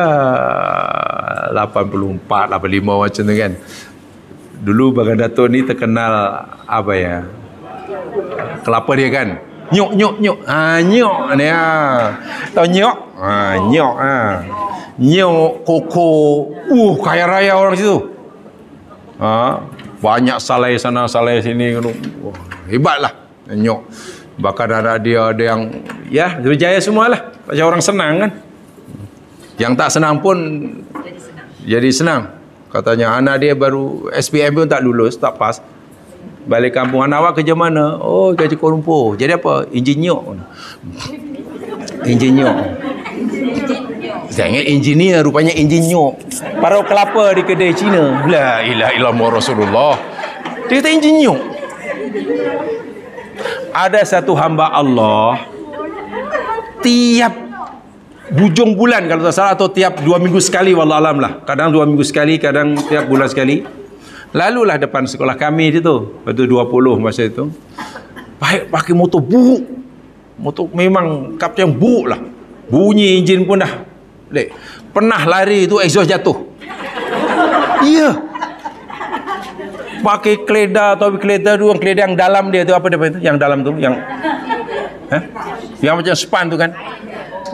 84, 85 macam tu kan. Dulu Bagan Datuk ni terkenal apa ya? Kelapa dia kan. Nyok. Nyok ni tahu nyok? Nyok Nyok koko. Kaya raya orang situ. Banyak salai sana, salai sini. Hebatlah nyok. Bahkan ada yang ya berjaya semualah. Macam orang senang kan. Yang tak senang pun jadi senang. Katanya anak dia baru SPM pun tak lulus, tak pas. Balik kampung, anak awak kerja mana? Oh, kerja Kuala Lumpur. Jadi apa? Engineer. Saya ingat engineer, rupanya engineer. Parau kelapa di kedai Cina. La ilaha illallah Rasulullah. Dia kata engineer. Ada satu hamba Allah, tiap hujung bulan kalau tak salah, atau tiap 2 minggu sekali, wallahualam lah. Kadang 2 minggu sekali, kadang tiap bulan sekali. Lalulah depan sekolah kami itu, waktu 20 masa itu. Baik pakai motor buruk. Motor memang kap yang buruk lah. Bunyi enjin pun dah. Dek, pernah lari itu exhaust jatuh. Iya. Pakai keleda atau keleda tu, keleda yang dalam dia tu apa dia itu? Yang dalam tu, yang yang macam span tu kan.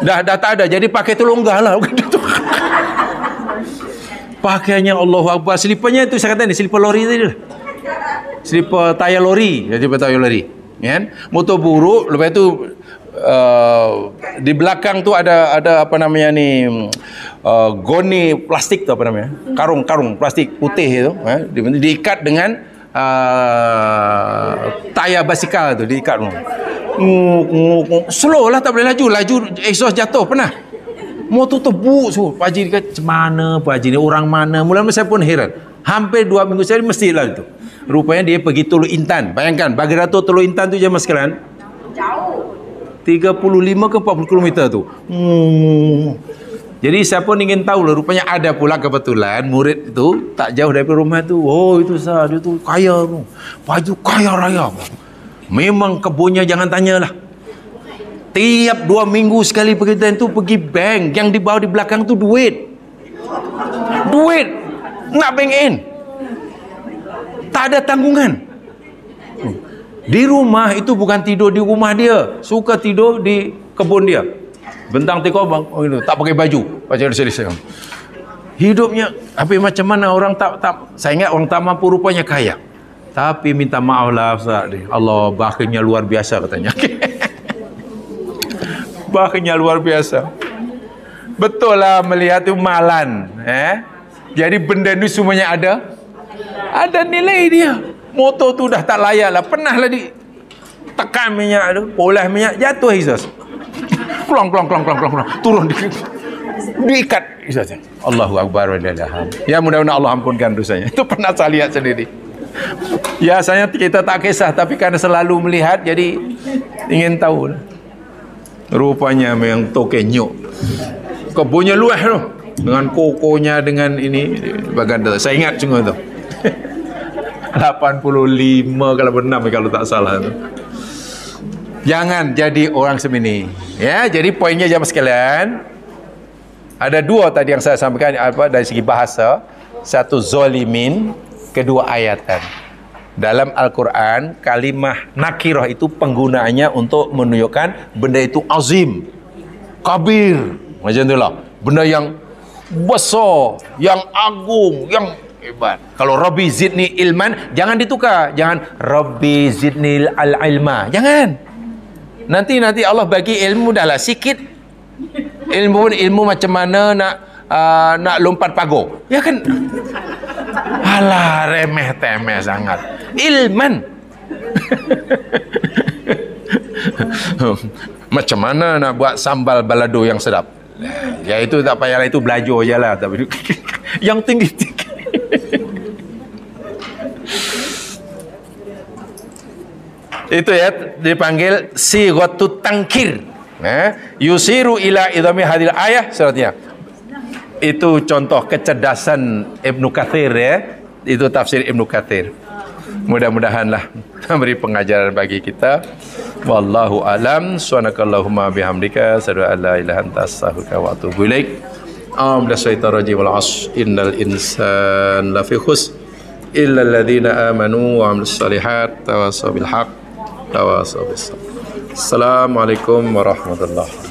Dah tak ada. Jadi pakai tu longgar lah. Pakaiannya Allahu Akbar. Selipernya itu saya kata ni, seliper lori tadi lah. Seliper tayar lori. Seliper tayar lori. Kan? Motor buruk. Lepas tu di belakang tu ada apa namanya ni, goni plastik tu apa namanya? Karung plastik putih itu. Diikat dengan tayar basikal tu. Diikat. Slow lah, tak boleh laju. Exhaust jatuh pernah. Motor terbuk semua. Pak Haji kata, macam mana Pak Haji ni, orang mana? Mula-mula saya pun heran. Hampir 2 minggu sekali mestilah itu. Rupanya dia pergi Teluk Intan. Bayangkan, Bagan Datuk Teluk Intan tu jemaah sekalian. Jauh. 35 ke 40 km tu. Jadi saya pun ingin tahu lah. Rupanya ada pula kebetulan murid itu tak jauh dari rumah tu. Oh itu sah, dia tu kaya tu. Pak Haji kaya raya. Memang kebunnya jangan tanyalah. Tiap 2 minggu sekali pergi tu, pergi bank. Yang dibawa di belakang tu duit. Nak bank in. Tak ada tanggungan. Di rumah itu bukan tidur di rumah dia. Suka tidur di kebun dia. Bentang teko bang, tak pakai baju. Macam selesai. Hidupnya, tapi macam mana orang tak saya ingat orang tak mampu rupanya kaya. Tapi minta maaf lah Ustaz. Allah bakhilnya luar biasa katanya. Bakhilnya luar biasa. Betul lah melihat itu malan. Jadi benda ni semuanya ada nilai dia. Motor tu dah tak layak lah. Pernah lah tekan minyak tu, polah minyak, jatuh exhaust. Klong. Turun diikat exhaust. Allahu Akbar wa lillahi. Ya mudah-mudahan Allah ampunkan dosanya. Itu pernah saya lihat sendiri. Ya saya kita tak kisah, tapi karena selalu melihat jadi ingin tahu lah. Rupanya memang token nyok. Kebunnya luas tu. Dengan kokonya, dengan ini Bagan Datuk. Saya ingat semua tu. 85 kalau benar kalau tak salah tu. Jangan jadi orang semini. Ya, jadi poinnya jemaah sekalian, ada 2 tadi yang saya sampaikan dari segi bahasa. Satu zolimin, kedua ayatan. Dalam Al-Quran, kalimah nakirah itu penggunaannya untuk menunjukkan benda itu azim. kabir. Macam itulah. Benda yang besar, yang agung, yang hebat. Kalau Rabbi zidni ilman, jangan ditukar. Jangan Rabbi zidni al-ilma. Jangan. Nanti Allah bagi ilmu dah lah sikit. Ilmu macam mana nak lompat pagar. Ya kan? Alah, remeh-temeh sangat. Ilman. Macam mana nak buat sambal balado yang sedap? Ya itu tak payahlah, itu belajar je lah. Tapi yang tinggi-tinggi. Itu ya dipanggil sighatut tangkir. Yusiru ila idami hadil ayah seterusnya. Itu contoh kecerdasan Ibnu Katsir ya. Itu tafsir Ibnu Katsir. Mudah-mudahanlah memberi pengajaran bagi kita. Wallahu alam. Subhanakallahumma bihamdika asyhadu an la ilaha illa anta astaghfiruka wa atubu ilaik. Amdasyaitonir rajim wal 'asr innal insana lafi khusr illa alladziina amanu wa 'amilus shalihat tawassaw bil haqq tawassaw bis sabr. Assalamualaikum warahmatullahi wabarakatuh.